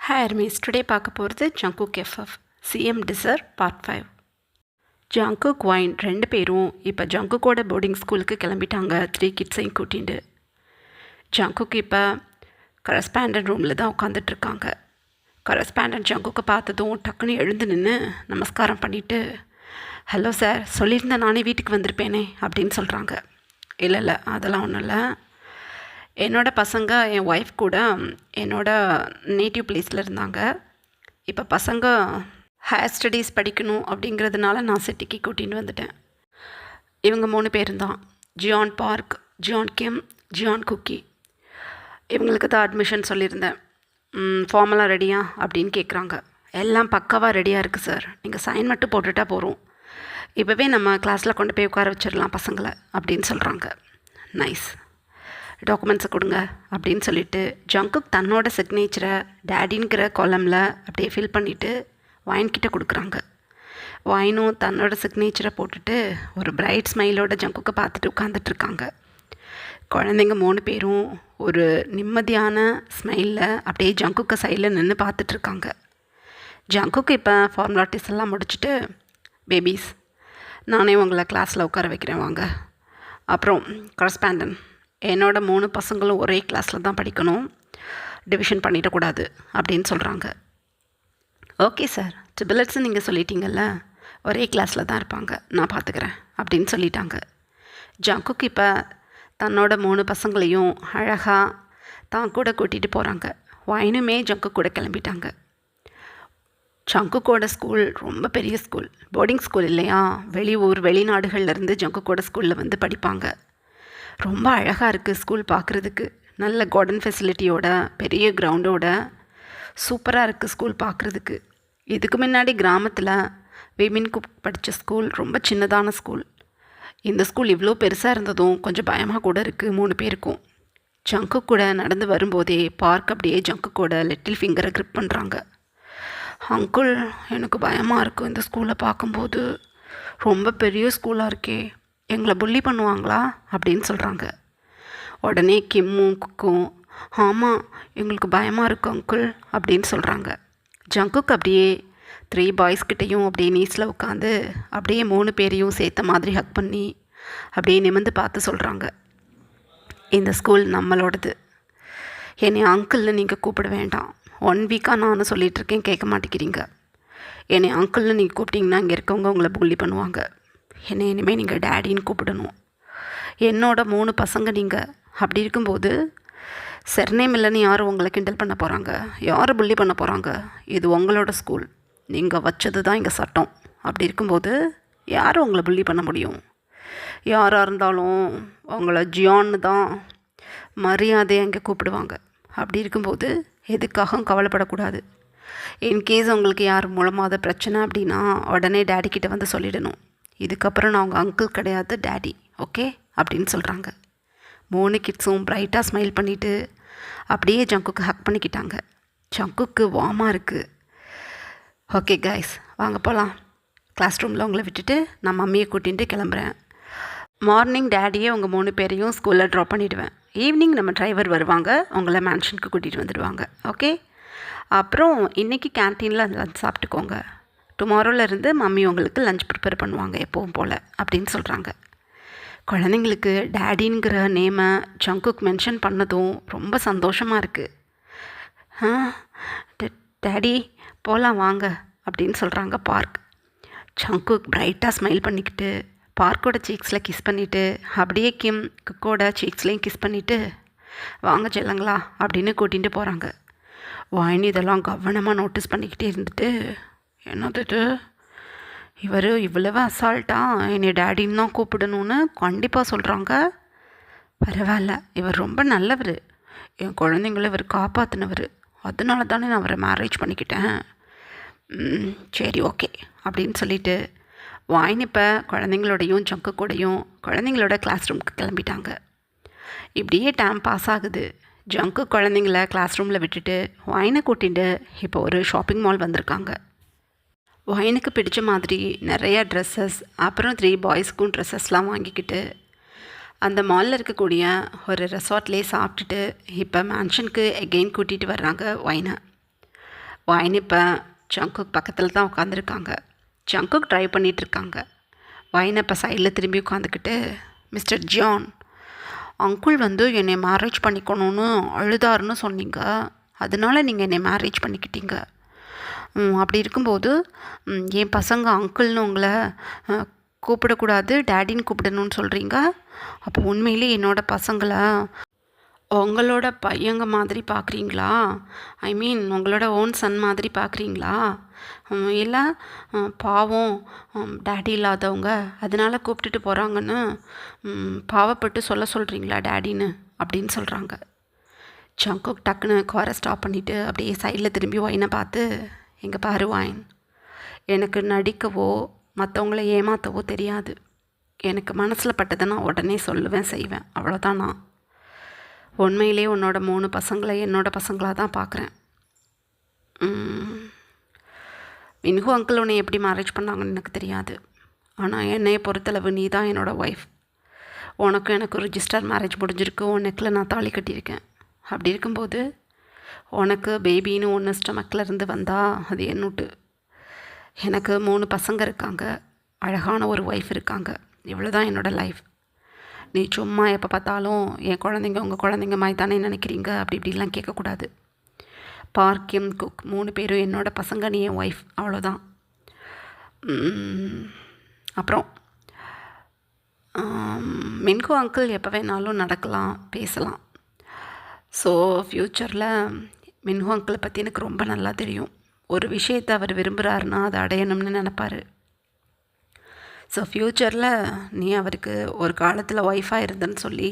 Hi miss, today பார்க்க போகிறது Jungkook FF CM teaser part 5. Jungkook வைன் ரெண்டு பேரும் இப்போ ஜங்குக்கோட போர்டிங் ஸ்கூலுக்கு கிளம்பிட்டாங்க 3 கிட்ஸையும் கூட்டிகிட்டு. ஜங்குக் இப்போ கரஸ்பாண்டன்ட் ரூமில் தான் உட்காந்துட்ருக்காங்க. கரஸ்பாண்டன்ட் ஜங்குக்கை பார்த்ததும் டக்குன்னு எழுந்து நின்று நமஸ்காரம் பண்ணிவிட்டு, ஹலோ சார், சொல்லியிருந்தேன் நானே வீட்டுக்கு வந்திருப்பேனே அப்படின்னு சொல்கிறாங்க. இல்லை அதெல்லாம் ஒன்றும் இல்லை, என்னோடய பசங்க என் ஒய்ஃப் கூட என்னோடய நேட்டிவ் பிளேஸில் இருந்தாங்க. இப்போ பசங்க ஹையர் ஸ்டடீஸ் படிக்கணும் அப்படிங்கிறதுனால நான் சிட்டிக்கு கூட்டிகிட்டு வந்துட்டேன். இவங்க 3 பேர் தான், ஜியான் பார்க், ஜியான் கிம், ஜியான் குக்கி. இவங்களுக்கு தான் அட்மிஷன் சொல்லியிருந்தேன். ஃபார்மெல்லாம் ரெடியா அப்படின்னு கேட்குறாங்க. எல்லாம் பக்காவாக ரெடியாக இருக்குது சார், நீங்கள் சைன் மட்டும் போட்டுட்டா போகிறோம், இப்போவே நம்ம கிளாஸில் கொண்டு போய் உட்கார வச்சிடலாம் பசங்களை அப்படின்னு சொல்கிறாங்க. நைஸ், டாக்குமெண்ட்ஸை கொடுங்க அப்படின்னு சொல்லிவிட்டு ஜங்குக் தன்னோட சிக்னேச்சரை டேடிங்கிற காலமில் அப்படியே ஃபில் பண்ணிவிட்டு வைன்கிட்ட கொடுக்குறாங்க. வைனும் தன்னோட சிக்னேச்சரை போட்டுட்டு ஒரு பிரைட் ஸ்மைலோட ஜங்குக்கை பார்த்துட்டு உட்காந்துட்ருக்காங்க. குழந்தைங்க 3 பேரும் ஒரு நிம்மதியான ஸ்மைலில் அப்படியே ஜங்குக்கை சைடில் நின்று பார்த்துட்ருக்காங்க. ஜங்குக்கு இப்போ ஃபார்மாலிட்டிஸ் எல்லாம் முடிச்சுட்டு, பேபிஸ் நானே உங்களை கிளாஸில் உட்கார வைக்கிறேன் வாங்க. அப்புறம் கரஸ்பாண்டன்ட், என்னோட 3 பசங்களும் ஒரே கிளாஸில் தான் படிக்கணும், டிவிஷன் பண்ணிடக்கூடாது அப்படின்னு சொல்கிறாங்க. ஓகே சார், ட்ரிபிள்எட்ஸு நீங்கள் சொல்லிட்டீங்கல்ல, ஒரே கிளாஸில் தான் இருப்பாங்க, நான் பார்த்துக்கிறேன் அப்படின்னு சொல்லிட்டாங்க. ஜங்குக் இப்போ தன்னோட 3 பசங்களையும் அழகாக தான் கூட கூட்டிகிட்டு போகிறாங்க. வைனுமே ஜங்குக் கூட கிளம்பிட்டாங்க. ஜங்குக்கோட ஸ்கூல் ரொம்ப பெரிய ஸ்கூல், போர்டிங் ஸ்கூல் இல்லையா, வெளியூர் வெளிநாடுகள்லேருந்து ஜங்குக்கோட ஸ்கூலில் வந்து படிப்பாங்க. ரொம்ப அழகாக இருக்குது ஸ்கூல் பார்க்குறதுக்கு, நல்ல கார்டன் ஃபெசிலிட்டியோட, பெரிய கிரவுண்டோட சூப்பராக இருக்குது ஸ்கூல் பார்க்குறதுக்கு. இதுக்கு முன்னாடி கிராமத்தில் விமின் குக் படித்த ஸ்கூல் ரொம்ப சின்னதான ஸ்கூல். இந்த ஸ்கூல் இவ்வளோ பெருசாக இருந்ததும் கொஞ்சம் பயமாக கூட இருக்குது 3 பேருக்கும். ஜங்குக் கூட நடந்து வரும்போதே பார்க் அப்படியே ஜங்குக் கூட லிட்டில் ஃபிங்கரை க்ரிப் பண்ணுறாங்க. அங்குள், எனக்கு பயமாக இருக்கும் இந்த ஸ்கூலை பார்க்கும்போது, ரொம்ப பெரிய ஸ்கூலாக இருக்கே, எங்களை புள்ளி பண்ணுவாங்களா அப்படின்னு சொல்கிறாங்க. உடனே கிம்மும் குக்கும், ஆமாம் எங்களுக்கு பயமாக இருக்கும் அங்குள் அப்படின்னு சொல்கிறாங்க. ஜங்குக் அப்படியே 3 பாய்ஸ்கிட்டையும் அப்படியே நீஸில் உட்காந்து அப்படியே 3 பேரையும் சேர்த்த மாதிரி ஹக் பண்ணி அப்படியே நிமிர்ந்து பார்த்து சொல்கிறாங்க, இந்த ஸ்கூல் நம்மளோடது, என்னை அங்கிள்னு நீங்கள் கூப்பிட வேண்டாம். 1 வீக்காக நான் சொல்லிகிட்ருக்கேன், கேட்க மாட்டேங்கிறீங்க. என்னை அங்கிள்னு நீங்கள் கூப்பிட்டிங்கன்னா இங்கே இருக்கவங்க உங்களை புள்ளி பண்ணுவாங்க. என்னை இனிமேல் நீங்கள் டேடின்னு கூப்பிடணும். என்னோட 3 பசங்க நீங்கள், அப்படி இருக்கும்போது சர்நேம் இல்லைன்னு யார் உங்களை கிண்டல் பண்ண போகிறாங்க, யார் புள்ளி பண்ண போகிறாங்க? இது உங்களோட ஸ்கூல், நீங்கள் வச்சது தான் இங்கே சட்டம். அப்படி இருக்கும்போது யார் உங்களை புள்ளி பண்ண முடியும்? யாராக இருந்தாலும் உங்களை ஜியான்னு தான் மரியாதையாக இங்கே கூப்பிடுவாங்க. அப்படி இருக்கும்போது எதுக்காகவும் கவலைப்படக்கூடாது. இன்கேஸ் உங்களுக்கு யார் மூலமாக பிரச்சனை அப்படின்னா உடனே டேடிக்கிட்ட வந்து சொல்லிடணும். இதுக்கப்புறம் நான் உங்கள் அங்கிள் கிடையாது, டேடி, ஓகே அப்படின்னு சொல்கிறாங்க. 3 கிட்ஸும் பிரைட்டாக ஸ்மைல் பண்ணிவிட்டு அப்படியே ஜங்குக்கு ஹக் பண்ணிக்கிட்டாங்க. ஜங்குக்கு வார்மாக இருக்குது. ஓகே கைஸ், வாங்க போகலாம். கிளாஸ் ரூமில் உங்களை விட்டுட்டு நான் மம்மியை கூட்டிகிட்டு கிளம்புறேன். மார்னிங் டேடியே உங்கள் 3 பேரையும் ஸ்கூலில் ட்ராப் பண்ணிவிடுவேன். ஈவினிங் நம்ம டிரைவர் வருவாங்க, உங்களை மேன்ஷனுக்கு கூட்டிகிட்டு வந்துடுவாங்க, ஓகே? அப்புறம் இன்றைக்கி கேன்டீனில் லஞ்ச் சாப்பிட்டுக்கோங்க. டுமாரோலேருந்து மம்மி உங்களுக்கு லஞ்ச் ப்ரிப்பேர் பண்ணுவாங்க எப்பவும் போல் அப்படின்னு சொல்கிறாங்க. குழந்தைங்களுக்கு டேடிங்கிற நேமை ஜங்குக் மென்ஷன் பண்ணதும் ரொம்ப சந்தோஷமாக இருக்குது. டேடி போகலாம் வாங்க அப்படின்னு சொல்கிறாங்க பார்க். ஜங்குக் பிரைட்டாக ஸ்மைல் பண்ணிக்கிட்டு பார்க்கோட சீக்ஸில் கிஸ் பண்ணிவிட்டு அப்படியே கிம் குக்கோட சீக்ஸ்லேயும் கிஸ் பண்ணிவிட்டு, வாங்க செல்லுங்களா அப்படின்னு கூட்டிகிட்டு போகிறாங்க. வாயின் இதெல்லாம் கவனமாக நோட்டீஸ் பண்ணிக்கிட்டே இருந்துட்டு, என்னது இது, இவர் இவ்வளவு அசால்ட்டாக என்னை டேடின்னு தான் கூப்பிடணும்னு கண்டிப்பாக சொல்கிறாங்க. பரவாயில்ல, இவர் ரொம்ப நல்லவர், என் குழந்தைங்கள இவர் காப்பாற்றினவர், அதனால தானே நான் அவரை மேரேஜ் பண்ணிக்கிட்டேன். சரி ஓகே அப்படின்னு சொல்லிவிட்டு வாயின் இப்போ குழந்தைங்களோடையும் ஜங்குக்கூடையும் குழந்தைங்களோட கிளாஸ் ரூமுக்கு கிளம்பிட்டாங்க. இப்படியே டைம் பாஸ் ஆகுது. ஜங்குக் குழந்தைங்கள கிளாஸ் ரூமில் விட்டுட்டு வாயினை கூட்டிகிட்டு இப்போ ஒரு ஷாப்பிங் மால் வந்திருக்காங்க. வைனுக்கு பிடிச்ச மாதிரி நிறையா ட்ரெஸ்ஸஸ், அப்புறம் 3 பாய்ஸ்க்கும் ட்ரெஸ்ஸஸ்லாம் வாங்கிக்கிட்டு அந்த மாலில் இருக்கக்கூடிய ஒரு ரெசார்ட்லேயே சாப்பிட்டுட்டு இப்போ மேன்ஷனுக்கு எகெயின் கூட்டிகிட்டு வர்றாங்க வைனை. வைன் இப்போ ஜங்குக் பக்கத்தில் தான் உட்காந்துருக்காங்க. ஜங்குக் ட்ரைவ் பண்ணிகிட்ருக்காங்க. வைன் இப்போ சைடில் திரும்பி உட்காந்துக்கிட்டு, மிஸ்டர் ஜான், அங்குள் வந்து என்னை மேரேஜ் பண்ணிக்கணும்னு அழுதாருன்னு சொன்னீங்க, அதனால நீங்கள் என்னை மேரேஜ் பண்ணிக்கிட்டீங்க. அப்படி இருக்கும்போது என் பசங்க அங்கிள்னு உங்களை கூப்பிடக்கூடாது, டேடின்னு கூப்பிடணும்னு சொல்கிறீங்க. அப்போ உண்மையிலே என்னோடய பசங்களை உங்களோட பையங்க மாதிரி பார்க்குறீங்களா? ஐ மீன் உங்களோட ஓன் சன் மாதிரி பார்க்குறீங்களா? இல்லை பாவம் டேடி இல்லாதவங்க அதனால் கூப்பிட்டுட்டு போகிறாங்கன்னு பாவப்பட்டு சொல்கிறீங்களா டேடின்னு அப்படின்னு சொல்கிறாங்க. ஜங்குக் டக்குன்னு காரை ஸ்டாப் பண்ணிவிட்டு அப்படியே சைடில் திரும்பி வைனை பார்த்து, இங்கே பாரு வைன், எனக்கு நடிக்கவோ மற்றவங்கள ஏமாற்றவோ தெரியாது. எனக்கு மனசில் பட்டதை நான் உடனே சொல்லுவேன், செய்வேன், அவ்வளோதான். நான் உண்மையிலே உன்னோட 3 பசங்களை என்னோட பசங்களாக தான் பார்க்குறேன். மின்ஹு அங்கிள் உன்னை எப்படி மேரேஜ் பண்ணாங்கன்னு எனக்கு தெரியாது. ஆனால் என்னையை பொறுத்தளவு நீ தான் என்னோடய ஒய்ஃப். உனக்கும் எனக்கு ரிஜிஸ்டர் மேரேஜ் முடிஞ்சிருக்கு. உன் நெக்கில் நான் தாலி கட்டியிருக்கேன். அப்படி இருக்கும்போது உனக்கு பேபின்னு ஒன்று ஸ்டமக்கில் இருந்து வந்தால் அது என்னுட்டு. எனக்கு 3 பசங்க இருக்காங்க, அழகான ஒரு ஒய்ஃப் இருக்காங்க. இவ்வளோ தான் என்னோடய லைஃப். நீ சும்மா எப்போ பார்த்தாலும் என் குழந்தைங்க உங்கள் குழந்தைங்க மாதிரி தானே நினைக்கிறீங்க, அப்படி இப்படிலாம் கேட்கக்கூடாது. பார்க், கிம், குக் 3 பேரும் என்னோடய பசங்க, நீ என் ஒய்ஃப், அவ்வளோதான். அப்புறம் மின்ஹு அங்கிள் எப்போ வேணாலும் நடக்கலாம், பேசலாம். ஸோ ஃப்யூச்சரில் மின்ஹு அங்கிளை பற்றி எனக்கு ரொம்ப நல்லா தெரியும். ஒரு விஷயத்தை அவர் விரும்புகிறாருன்னா அதை அடையணும்னு நினைப்பார். ஸோ ஃப்யூச்சரில் நீ அவருக்கு ஒரு காலத்தில் ஒய்ஃபாக இருந்தேன்னு சொல்லி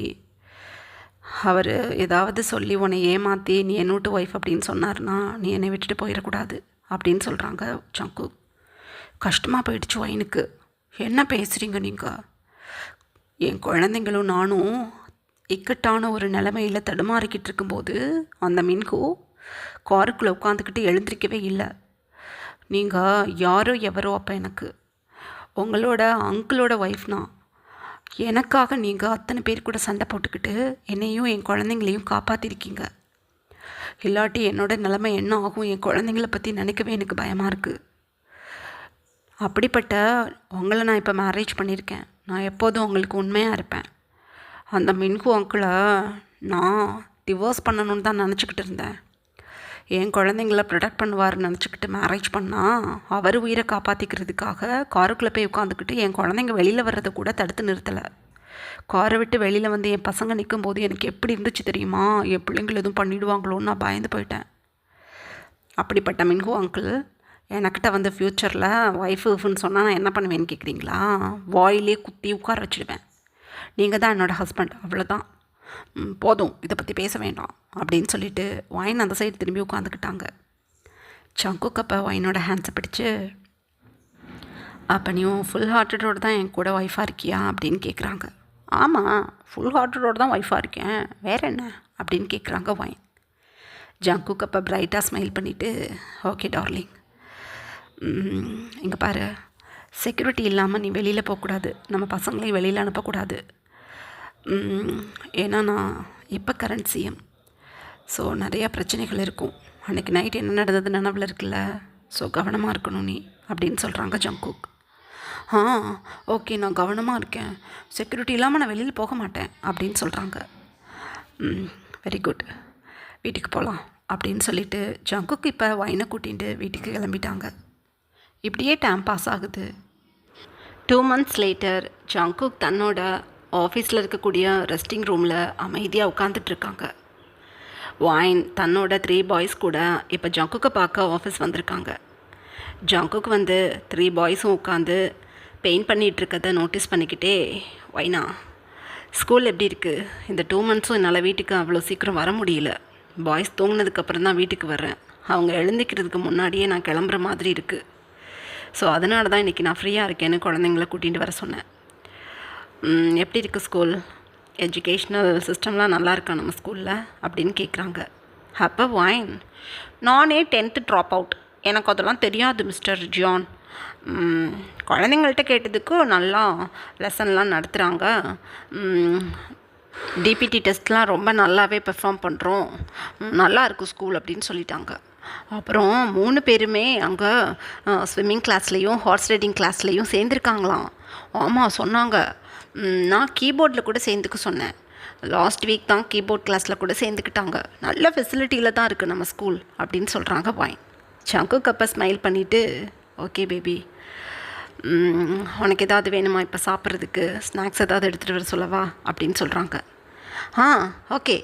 அவர் ஏதாவது சொல்லி உன்னை ஏமாற்றி நீ என்னோட்டு ஒய்ஃப் அப்படின்னு சொன்னார்னா நீ என்னை விட்டுட்டு போயிடக்கூடாது அப்படின்னு சொல்கிறாங்க ஜங்குக். கஷ்டமாக போயிடுச்சு வைனுக்கு. என்ன பேசுகிறீங்க நீங்கள்? என் குழந்தைங்களும் நானும் இக்கட்டான ஒரு நிலைமையில் தடுமாறிக்கிட்டு இருக்கும்போது அந்த மின்ஹு காருக்குள்ளே உட்காந்துக்கிட்டு எழுந்திரிக்கவே இல்லை. நீங்கள் யாரோ எவரோ அப்போ எனக்கு உங்களோட அங்கிளோட ஒய்ஃப்னா எனக்காக நீங்கள் அத்தனை பேர் கூட சண்டை போட்டுக்கிட்டு என்னையும் என் குழந்தைங்களையும் காப்பாற்றிருக்கீங்க. இல்லாட்டி என்னோட நிலைமை என்ன ஆகும், என் குழந்தைங்கள பற்றி நினைக்கவே எனக்கு பயமாக இருக்குது. அப்படிப்பட்ட உங்களை நான் இப்போ மேரேஜ் பண்ணியிருக்கேன். நான் எப்போதும் உங்களுக்கு உண்மையாக இருப்பேன். அந்த மின்ஹு அங்கிளை நான் டிவோர்ஸ் பண்ணணுன்னு தான் நினச்சிக்கிட்டு இருந்தேன். என் குழந்தைங்கள ப்ரொடெக்ட் பண்ணுவார்னு நினச்சிக்கிட்டு மேரேஜ் பண்ணால் அவர் உயிரை காப்பாற்றிக்கிறதுக்காக காருக்குள்ளே போய் உட்காந்துக்கிட்டு என் குழந்தைங்க வெளியில் வர்றதை கூட தடுத்து நிறுத்தலை. காரை விட்டு வெளியில் வந்து என் பசங்க நிற்கும்போது எனக்கு எப்படி இருந்துச்சு தெரியுமா? என் பிள்ளைங்கள் எதுவும் பண்ணிவிடுவாங்களோன்னு நான் பயந்து போயிட்டேன். அப்படிப்பட்ட மின்ஹு அங்கிள் எனக்கிட்ட வந்து ஃப்யூச்சரில் ஒய்ஃபுன்னு சொன்னால் நான் என்ன பண்ணுவேன்னு கேட்குறீங்களா? வாயிலே குத்தி உட்கார வச்சுடுவேன். நீங்கள் தான் என்னோடய ஹஸ்பண்ட், அவ்வளோதான், போதும், இதை பற்றி பேச வேண்டாம் அப்படின்னு சொல்லிவிட்டு வைன் அந்த சைடு திரும்பி உட்காந்துக்கிட்டாங்க. ஜங்குக் அப்போ வைனோட ஹேண்ட்ஸை பிடிச்சு, அப்போ நீ ஃபுல் ஹார்ட்டடோடு தான் என் கூட ஒய்ஃபாக இருக்கியா அப்படின்னு கேட்குறாங்க. ஆமாம், ஃபுல் ஹார்ட்டடோடு தான் ஒய்ஃபாக இருக்கேன், வேறு என்ன அப்படின்னு கேட்குறாங்க வைன். ஜங்குக் அப்போ பிரைட்டாக ஸ்மைல் பண்ணிவிட்டு, ஓகே டார்லிங், இங்கே பாரு, செக்யூரிட்டி இல்லாமல் நீ வெளியில் போகக்கூடாது, நம்ம பசங்களையும் வெளியில் அனுப்பக்கூடாது. ஏன்னா நான் இப்போ கரண்ட் சிஎம், ஸோ நிறையா பிரச்சனைகள் இருக்கும். அன்றைக்கி நைட் என்ன நடந்தது நினைவில் இருக்குல்ல, ஸோ கவனமாக இருக்கணும் நீ அப்படின்னு சொல்கிறாங்க ஜங்குக். ஓகே, நான் கவனமாக இருக்கேன், செக்யூரிட்டி இல்லாமல் நான் வெளியில் போக மாட்டேன் அப்படின்னு சொல்கிறாங்க. வெரி குட், வீட்டுக்கு போகலாம் அப்படின்னு சொல்லிவிட்டு ஜங்குக் இப்போ வைனை கூட்டிகிட்டு வீட்டுக்கு கிளம்பிட்டாங்க. இப்படியே டைம் பாஸ் ஆகுது. 2 months லேட்டர் ஜங்குக் தன்னோட ஆஃபீஸில் இருக்கக்கூடிய ரெஸ்டிங் ரூமில் அமைதியாக உட்காந்துட்ருக்காங்க. வைன் தன்னோட 3 பாய்ஸ் கூட இப்போ ஜங்குக்கை பார்க்க ஆஃபீஸ் வந்திருக்காங்க. ஜங்குக் வந்து 3 பாய்ஸும் உட்காந்து பெயிண்ட் பண்ணிகிட்ருக்கதை நோட்டீஸ் பண்ணிக்கிட்டே, வைனா, ஸ்கூல் எப்படி இருக்குது? இந்த 2 monthsம் என்னால் வீட்டுக்கு அவ்வளோ சீக்கிரம் வர முடியல. பாய்ஸ் தூங்கினதுக்கப்புறம் தான் வீட்டுக்கு வர்றேன். அவங்க எழுந்திக்கிறதுக்கு முன்னாடியே நான் கிளம்புற மாதிரி இருக்குது. ஸோ அதனால தான் இன்றைக்கி நான் ஃப்ரீயாக இருக்கேன்னு குழந்தைங்கள கூட்டிகிட்டு வர சொன்னேன். எப்படி இருக்குது ஸ்கூல்? எஜுகேஷ்னல் சிஸ்டம்லாம் நல்லா இருக்கா நம்ம ஸ்கூலில் அப்படின்னு கேட்குறாங்க. அப்போ வைன், நானே 10th ட்ராப் அவுட், எனக்கு அதெல்லாம் தெரியாது மிஸ்டர் ஜான். குழந்தைங்கள்ட்ட கேட்டதுக்கு நல்லா லெசன்லாம் நடத்துகிறாங்க, டிபிடி டெஸ்ட்லாம் ரொம்ப நல்லாவே பெர்ஃபார்ம் பண்ணுறோம், நல்லா இருக்கும் ஸ்கூல் அப்படின்னு சொல்லிட்டாங்க. அப்புறம் 3 பேருமே அங்கே ஸ்விம்மிங் கிளாஸ்லேயும் ஹார்ஸ் ரைடிங் கிளாஸ்லேயும் சேர்ந்துருக்காங்களாம். ஆமாம் சொன்னாங்க. நான் கீபோர்டில் கூட சேர்ந்துக்க சொன்னேன். லாஸ்ட் வீக் தான் கீபோர்ட் கிளாஸில் கூட சேர்ந்துக்கிட்டாங்க. நல்ல ஃபெசிலிட்டியில் தான் இருக்குது நம்ம ஸ்கூல் அப்படின்னு சொல்கிறாங்க வாயின். ஜங்குக் அப்போ ஸ்மைல் பண்ணிவிட்டு, ஓகே பேபி, உனக்கு ஏதாவது வேணுமா இப்போ சாப்பிட்றதுக்கு? ஸ்நாக்ஸ் ஏதாவது எடுத்துகிட்டு வர சொல்லவா அப்படின்னு சொல்கிறாங்க. ஓகே.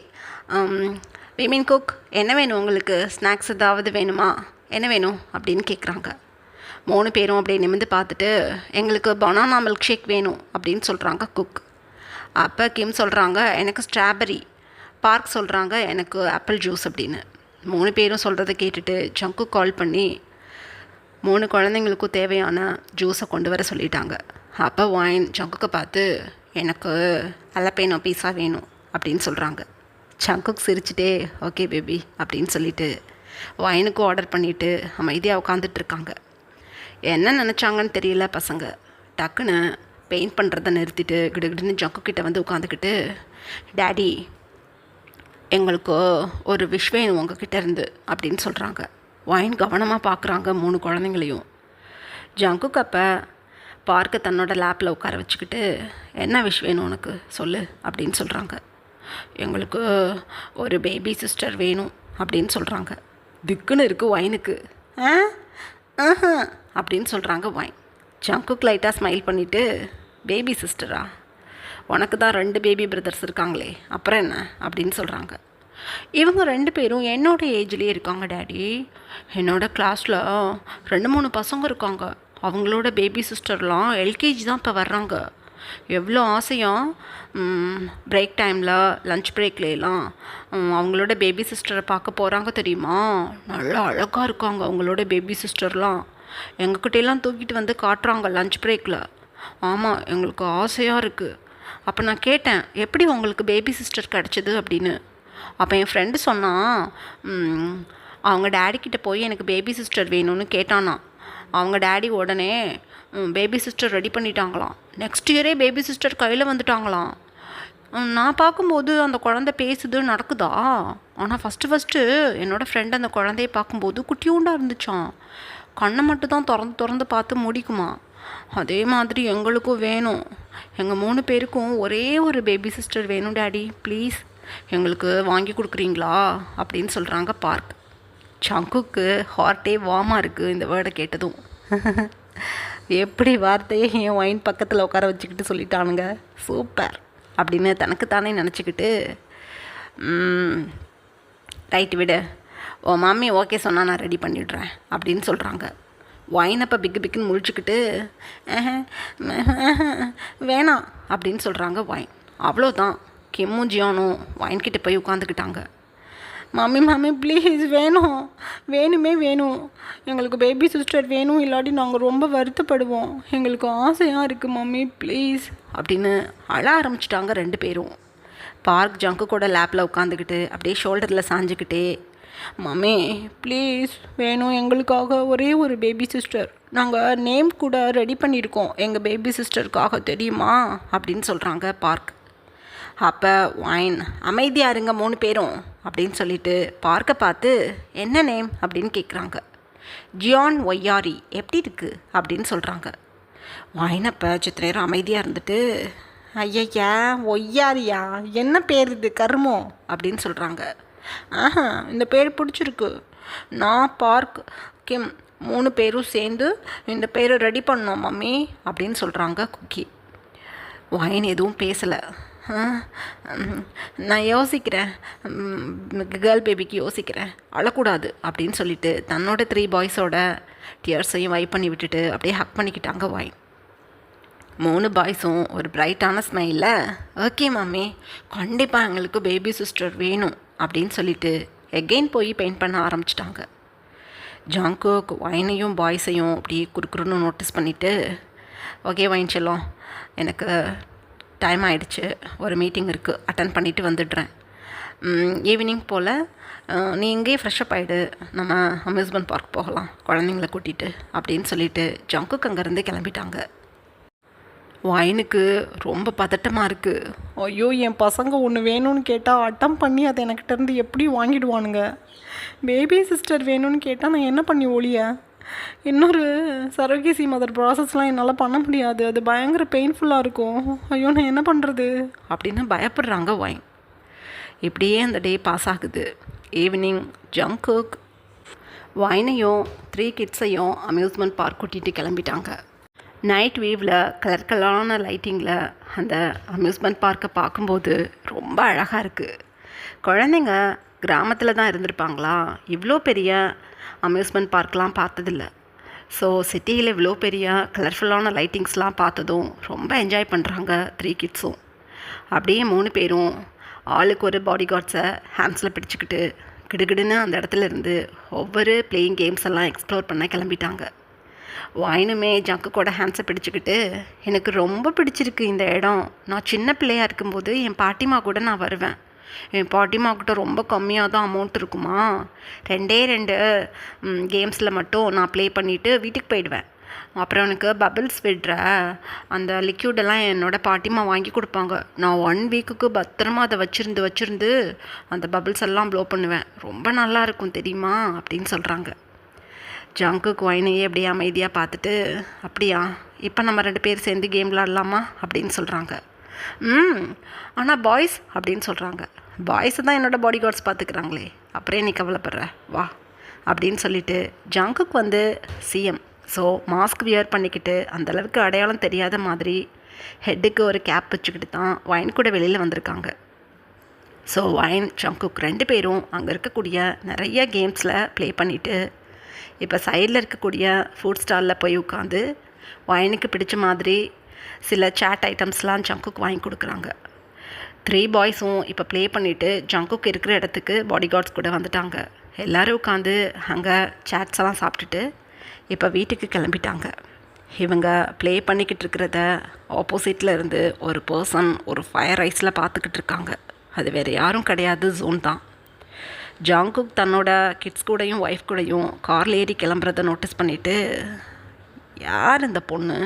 விமின் குக், என்ன வேணும் உங்களுக்கு? ஸ்நாக்ஸ் ஏதாவது வேணுமா? என்ன வேணும் அப்படின்னு கேட்குறாங்க. 3 பேரும் அப்படியே நிமிர்ந்து பார்த்துட்டு, எங்களுக்கு பனானா மில்க் ஷேக் வேணும் அப்படின்னு சொல்கிறாங்க குக். அப்போ கிம் சொல்கிறாங்க, எனக்கு ஸ்ட்ராபெரி. பார்க் சொல்கிறாங்க, எனக்கு ஆப்பிள் ஜூஸ் அப்படின்னு. 3 பேரும் சொல்கிறத கேட்டுட்டு ஜங்குக் கால் பண்ணி 3 குழந்தைங்களுக்கும் தேவையான ஜூஸை கொண்டு வர சொல்லிட்டாங்க. அப்போ வாயின் ஜங்குக்கை பார்த்து, எனக்கு அலப்பேனோ பீஸா வேணும் அப்படின்னு சொல்கிறாங்க. ஜங்குக் சிரிச்சிட்டே, ஓகே பேபி அப்படின்னு சொல்லிட்டு வாயினுக்கும் ஆர்டர் பண்ணிவிட்டு அமைதியாக உட்காந்துட்ருக்காங்க. என்ன நினச்சாங்கன்னு தெரியல பசங்க. டக்குன்னு பெயிண்ட் பண்ணுறதை நிறுத்திட்டு கிடுகிடுன்னு ஜங்குக்கிட்ட வந்து உட்காந்துக்கிட்டு, டேடி, எங்களுக்கு ஒரு விஷ் வேணும் உங்ககிட்ட இருந்து அப்படின்னு சொல்கிறாங்க. வாயின் கவனமாக பார்க்குறாங்க 3 குழந்தைங்களையும். ஜங்குக் அப்போ பார்க்க தன்னோட லேப்பில் உட்கார வச்சுக்கிட்டு, என்ன விஷ் வேணும் உனக்கு சொல்லு அப்படின்னு சொல்கிறாங்க. எங்களுக்கு ஒரு பேபி சிஸ்டர் வேணும் அப்படின்னு சொல்கிறாங்க. திக்குன்னு இருக்குது வாயினுக்கு. அப்படின்னு சொல்கிறாங்க வாயின். ஜங்குக் லைட்டாக ஸ்மைல் பண்ணிவிட்டு, பேபி சிஸ்டரா? உனக்கு தான் 2 பேபி பிரதர்ஸ் இருக்காங்களே, அப்புறம் என்ன அப்படின்னு சொல்கிறாங்க. இவங்க 2 பேரும் என்னோட ஏஜ்லேயே இருக்காங்க டேடி. என்னோட கிளாஸில் 2-3 பசங்க இருக்காங்க. அவங்களோட பேபி சிஸ்டர்லாம் எல்கேஜி தான் இப்போ வர்றாங்க. எவ்வளோ ஆசையாக பிரேக் டைமில், லன்ச் பிரேக்லாம் அவங்களோட பேபி சிஸ்டரை பார்க்க போகிறாங்க தெரியுமா? நல்லா அழகாக இருக்காங்க அவங்களோட பேபி சிஸ்டர்லாம். எங்கக்கிட்டெல்லாம் தூக்கிட்டு வந்து காட்டுறாங்க லன்ச் பிரேக்கில். ஆமாம், எங்களுக்கு ஆசையாக இருக்குது. அப்போ நான் கேட்டேன், எப்படி உங்களுக்கு பேபி சிஸ்டர் கிடச்சிது அப்படின்னு. அப்போ என் ஃப்ரெண்டு சொன்னான், அவங்க டேடிக்கிட்ட போய் எனக்கு பேபி சிஸ்டர் வேணும்னு கேட்டானா. அவங்க டேடி உடனே பேபி சிஸ்டர் ரெடி பண்ணிட்டாங்களாம். நெக்ஸ்ட் இயரே பேபி சிஸ்டர் கையில் வந்துட்டாங்களாம். நான் பார்க்கும்போது அந்த குழந்தை பேசுது, நடக்குதா. ஆனால் ஃபஸ்ட்டு என்னோடய ஃப்ரெண்ட் அந்த குழந்தைய பார்க்கும்போது குட்டியூண்டாக இருந்துச்சான். கண்ணை மட்டும் தான் திறந்து பார்த்து முடிக்குமா. அதே மாதிரி எங்களுக்கும் வேணும். எங்கள் 3 பேருக்கும் ஒரே ஒரு பேபி சிஸ்டர் வேணும் டேடி, ப்ளீஸ் எங்களுக்கு வாங்கி கொடுக்குறீங்களா அப்படின்னு சொல்கிறாங்க பார்க். ஜங்குக்கு ஹார்ட்டே வார்மாக இருக்குது இந்த வேர்டை கேட்டதும். எப்படி வார்த்தையை என் ஒயின் பக்கத்தில் உட்கார வச்சுக்கிட்டு சொல்லிட்டானுங்க, சூப்பர் அப்படின்னு தனக்குத்தானே நினச்சிக்கிட்டு, ரைட்டு விடு, ஓ மாமி ஓகே சொன்னால் நான் ரெடி பண்ணிடுறேன் அப்படின்னு சொல்கிறாங்க. ஒயின் அப்போ பிக்குன்னு முழிச்சுக்கிட்டு, வேணாம் அப்படின்னு சொல்கிறாங்க ஒயின். அவ்வளோதான், கிம்மும் ஜியானும் ஒயின்கிட்ட போய் உட்காந்துக்கிட்டாங்க. மம்மி ப்ளீஸ் வேணும், எங்களுக்கு பேபி சிஸ்டர் வேணும், இல்லாட்டி நாங்கள் ரொம்ப வருத்தப்படுவோம், எங்களுக்கு ஆசையாக இருக்குது மம்மி ப்ளீஸ் அப்படின்னு அழ ஆரம்பிச்சிட்டாங்க 2 பேரும். பார்க் ஜங்குக்கோட லேப்பில் உட்காந்துக்கிட்டு அப்படியே ஷோல்டரில் சாஞ்சிக்கிட்டே, மம்மி ப்ளீஸ் வேணும் எங்களுக்காக ஒரே ஒரு பேபி சிஸ்டர், நாங்கள் நேம் கூட ரெடி பண்ணியிருக்கோம் எங்கள் பேபி சிஸ்டருக்காக தெரியுமா அப்படின்னு சொல்கிறாங்க பார்க். அப்போ ஒயின், அமைதியாக இருங்க 3 பேரும் அப்படின்னு சொல்லிட்டு பார்க்க பார்த்து, என்ன நேம் அப்படின்னு கேட்குறாங்க. ஜியான் ஒய்யாரி, எப்படி இருக்குது அப்படின்னு சொல்கிறாங்க. ஒயின் அப்போ சித்த நேரம் அமைதியாக இருந்துட்டு, ஐயா ஒய்யாரியா, என்ன பேர் இது கருமோ அப்படின்னு சொல்கிறாங்க. இந்த பேர் பிடிச்சிருக்கு, நான் பார்க் கிம் 3 பேரும் சேர்ந்து இந்த பேரை ரெடி பண்ணோம் மம்மி அப்படின்னு சொல்கிறாங்க குக்கி. ஒயின் எதுவும் பேசலை. நான் யோசிக்கிறேன், கேர்ள் பேபிக்கு யோசிக்கிறேன், அழக்கூடாது அப்படின்னு சொல்லிட்டு தன்னோட 3 பாய்ஸோட டியர்ஸையும் வைப் பண்ணி விட்டுட்டு அப்படியே ஹக் பண்ணிக்கிட்டாங்க ஒயின். 3 பாய்ஸும் ஒரு பிரைட்டான ஸ்மைலில், ஓகே மம்மி கண்டிப்பாக எங்களுக்கு பேபி சிஸ்டர் வேணும் அப்படின்னு சொல்லிட்டு எகெயின் போய் பெயிண்ட் பண்ண ஆரம்பிச்சிட்டாங்க. ஜங்குக் ஒயினையும் பாய்ஸையும் அப்படியே குறுக்குறுன்னு நோட்டீஸ் பண்ணிவிட்டு, ஓகே ஒயின் செல்லம், எனக்கு டைம் ஆகிடுச்சு, ஒரு மீட்டிங் இருக்குது, அட்டன் பண்ணிவிட்டு வந்துடுறேன். ஈவினிங் போல் நீ இங்கேயே ஃப்ரெஷ்அப் ஆகிடு, நம்ம அம்யூஸ்மெண்ட் பார்க் போகலாம் குழந்தைங்கள கூட்டிகிட்டு அப்படின்னு சொல்லிவிட்டு ஜங்குக் அங்கேருந்து கிளம்பிட்டாங்க. வைனுக்கு ரொம்ப பதட்டமாக இருக்குது. ஐயோ, என் பசங்க ஒன்று வேணும்னு கேட்டால் அட்டம் பண்ணி அதை எனக்கிட்டேருந்து எப்படி வாங்கிடுவானுங்க. பேபி சிஸ்டர் வேணும்னு கேட்டால் நான் என்ன பண்ணி ஒழிய. இன்னொரு சரோகேசி மதர் ப்ராசஸ்லாம் என்னால் பண்ண முடியாது, அது பயங்கர பெயின்ஃபுல்லாக இருக்கும். ஐயோ, நான் என்ன பண்ணுறது அப்படின்னு பயப்படுறாங்க வைன். இப்படியே அந்த டே பாஸ் ஆகுது. ஈவினிங் ஜங்குக் வைனையும் 3 கிட்ஸையும் அம்யூஸ்மெண்ட் பார்க் கூட்டிகிட்டு கிளம்பிட்டாங்க. நைட் வியூவில் கலர்கலான லைட்டிங்கில் அந்த அம்யூஸ்மெண்ட் பார்க்கை பார்க்கும்போது ரொம்ப அழகாக இருக்குது. குழந்தைங்க கிராமத்தில் தான் இருந்திருப்பாங்களா, இவ்வளோ பெரிய அம்யூஸ்மெண்ட் பார்க்லாம் பார்த்ததில்ல. ஸோ சிட்டியில் இவ்வளோ பெரிய கலர்ஃபுல்லான லைட்டிங்ஸ்லாம் பார்த்ததும் ரொம்ப என்ஜாய் பண்ணுறாங்க 3 கிட்ஸும். அப்படியே 3 பேரும் ஆளுக்கு ஒரு பாடி கார்ட்ஸை ஹேண்ட்ஸில் பிடிச்சிக்கிட்டு கிடுகிடுன்னு அந்த இடத்துல இருந்து ஒவ்வொரு பிளேயிங் கேம்ஸ் எல்லாம் எக்ஸ்ப்ளோர் பண்ண கிளம்பிட்டாங்க. வைனுமே ஜங்குக்கோட ஹேண்ட்ஸை பிடிச்சிக்கிட்டு, எனக்கு ரொம்ப பிடிச்சிருக்கு இந்த இடம். நான் சின்ன பிள்ளையாக இருக்கும்போது என் பாட்டிமா கூட நான் வருவேன். என் பாட்டிமாக்கிட்ட ரொம்ப கம்மியாக தான் அமௌண்ட் இருக்குமா, 2 கேம்ஸில் மட்டும் நான் ப்ளே பண்ணிவிட்டு வீட்டுக்கு போயிடுவேன். அப்புறம் எனக்கு பபிள்ஸ் விடுற அந்த லிக்யூடெல்லாம் என்னோடய பாட்டிமா வாங்கி கொடுப்பாங்க. நான் 1 வீக்குக்கு பத்திரமா அதை வச்சுருந்து அந்த பபிள்ஸ் எல்லாம் ப்ளோ பண்ணுவேன். ரொம்ப நல்லா இருக்கும் தெரியுமா அப்படின்னு சொல்கிறாங்க. ஜங்குக்கு வைனையே அப்படியே அமைதியாக பார்த்துட்டு, அப்படியா, இப்போ நம்ம 2 பேர் சேர்ந்து கேம் விளாடலாமா அப்படின்னு சொல்கிறாங்க. ஆனால் பாய்ஸ் அப்படின்னு சொல்கிறாங்க. பாய்ஸை தான் என்னோடய பாடி கார்ட்ஸ் பார்த்துக்கிறாங்களே, அப்புறம் நீ கவலைப்படுற, வா அப்படின்னு சொல்லிவிட்டு ஜங்குக்கு வந்து சிஎம். ஸோ மாஸ்க் வியர் பண்ணிக்கிட்டு அந்தளவுக்கு அடையாளம் தெரியாத மாதிரி ஹெட்டுக்கு ஒரு கேப் வச்சுக்கிட்டு தான் வைன் கூட வெளியில் வந்திருக்காங்க. ஸோ வைன் ஜங்குக் 2 பேரும் அங்கே இருக்கக்கூடிய நிறைய கேம்ஸில் ப்ளே பண்ணிவிட்டு இப்போ சைடில் இருக்கக்கூடிய ஃபுட் ஸ்டாலில் போய் உட்காந்து வைனுக்கு பிடிச்ச மாதிரி சில சேட் ஐட்டம்ஸ்லாம் ஜங்குக்கு வாங்கி கொடுக்குறாங்க. 3 பாய்ஸும் இப்போ ப்ளே பண்ணிவிட்டு ஜங்குக்கு இருக்கிற இடத்துக்கு பாடி கார்ட்ஸ் கூட வந்துட்டாங்க. எல்லோரும் உட்காந்து அங்கே சேட்ஸ் எல்லாம் சாப்பிட்டுட்டு இப்போ வீட்டுக்கு கிளம்பிட்டாங்க. இவங்க ப்ளே பண்ணிக்கிட்டு இருக்கிறத ஆப்போசிட்டில் இருந்து ஒரு பர்சன் ஒரு ஃபயர் ஐஸில் பார்த்துக்கிட்டு இருக்காங்க. அது வேறு யாரும் கிடையாது, ஜூன் தான். ஜங்குக் தன்னோட கிட்ஸ் கூடயும் ஒய்ஃப் கூடயும் காரில் ஏறி கிளம்புறதை நோட்டீஸ் பண்ணிவிட்டு, யார் இந்த பொண்ணு,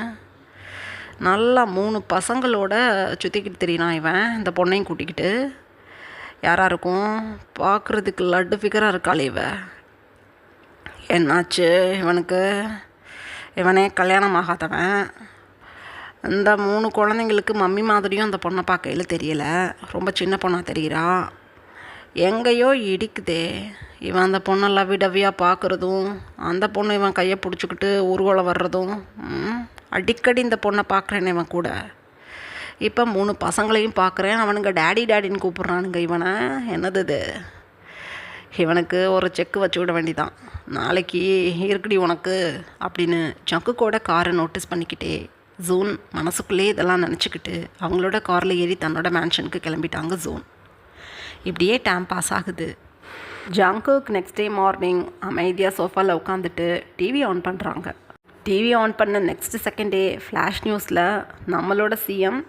நல்லா 3 பசங்களோட சுற்றிக்கிட்டு தெரியிறான் இவன், இந்த பொண்ணையும் கூட்டிக்கிட்டு, யாராக இருக்கும், பார்க்குறதுக்கு லட்டு ஃபிகராக இருக்காளே இவ, என்னாச்சு இவனுக்கு, இவனே கல்யாணம் ஆகாதவன், இந்த 3 குழந்தைங்களுக்கு மம்மி மாதிரியும் அந்த பொண்ணை பார்க்கையில் தெரியலை, ரொம்ப சின்ன பொண்ணாக தெரிகிறான், எங்கேயோ இடிக்குதே, இவன் அந்த பொண்ணை லவ்விடவியாக பார்க்குறதும் அந்த பொண்ணு இவன் கையை பிடிச்சிக்கிட்டு ஊர்வலம் வர்றதும், அடிக்கடி இந்த பொண்ணை பார்க்குறேன் இவன் கூட. இப்போ 3 பசங்களையும் பார்க்குறேன், அவனுங்க டேடின்னு கூப்பிட்றானுங்க இவனை, என்னது இது, இவனுக்கு ஒரு செக்கு வச்சு விட வேண்டிதான், நாளைக்கு இருக்குடி உனக்கு அப்படின்னு ஜங்குக்கோட காரை நோட்டீஸ் பண்ணிக்கிட்டே ஜூன் மனசுக்குள்ளே இதெல்லாம் நினச்சிக்கிட்டு அவங்களோட காரில் ஏறி தன்னோட மேன்ஷனுக்கு கிளம்பிட்டாங்க ஜூன். இப்படியே டைம் பாஸ் ஆகுது. ஜங்குக் நெக்ஸ்ட் டே மார்னிங் அமைதியாக சோஃபாவில் உட்காந்துட்டு டிவி ஆன் பண்ணுறாங்க. டிவி ஆன் பண்ண நெக்ஸ்ட் செகண்டே ஃப்ளாஷ் நியூஸில் நம்மளோட சிஎம்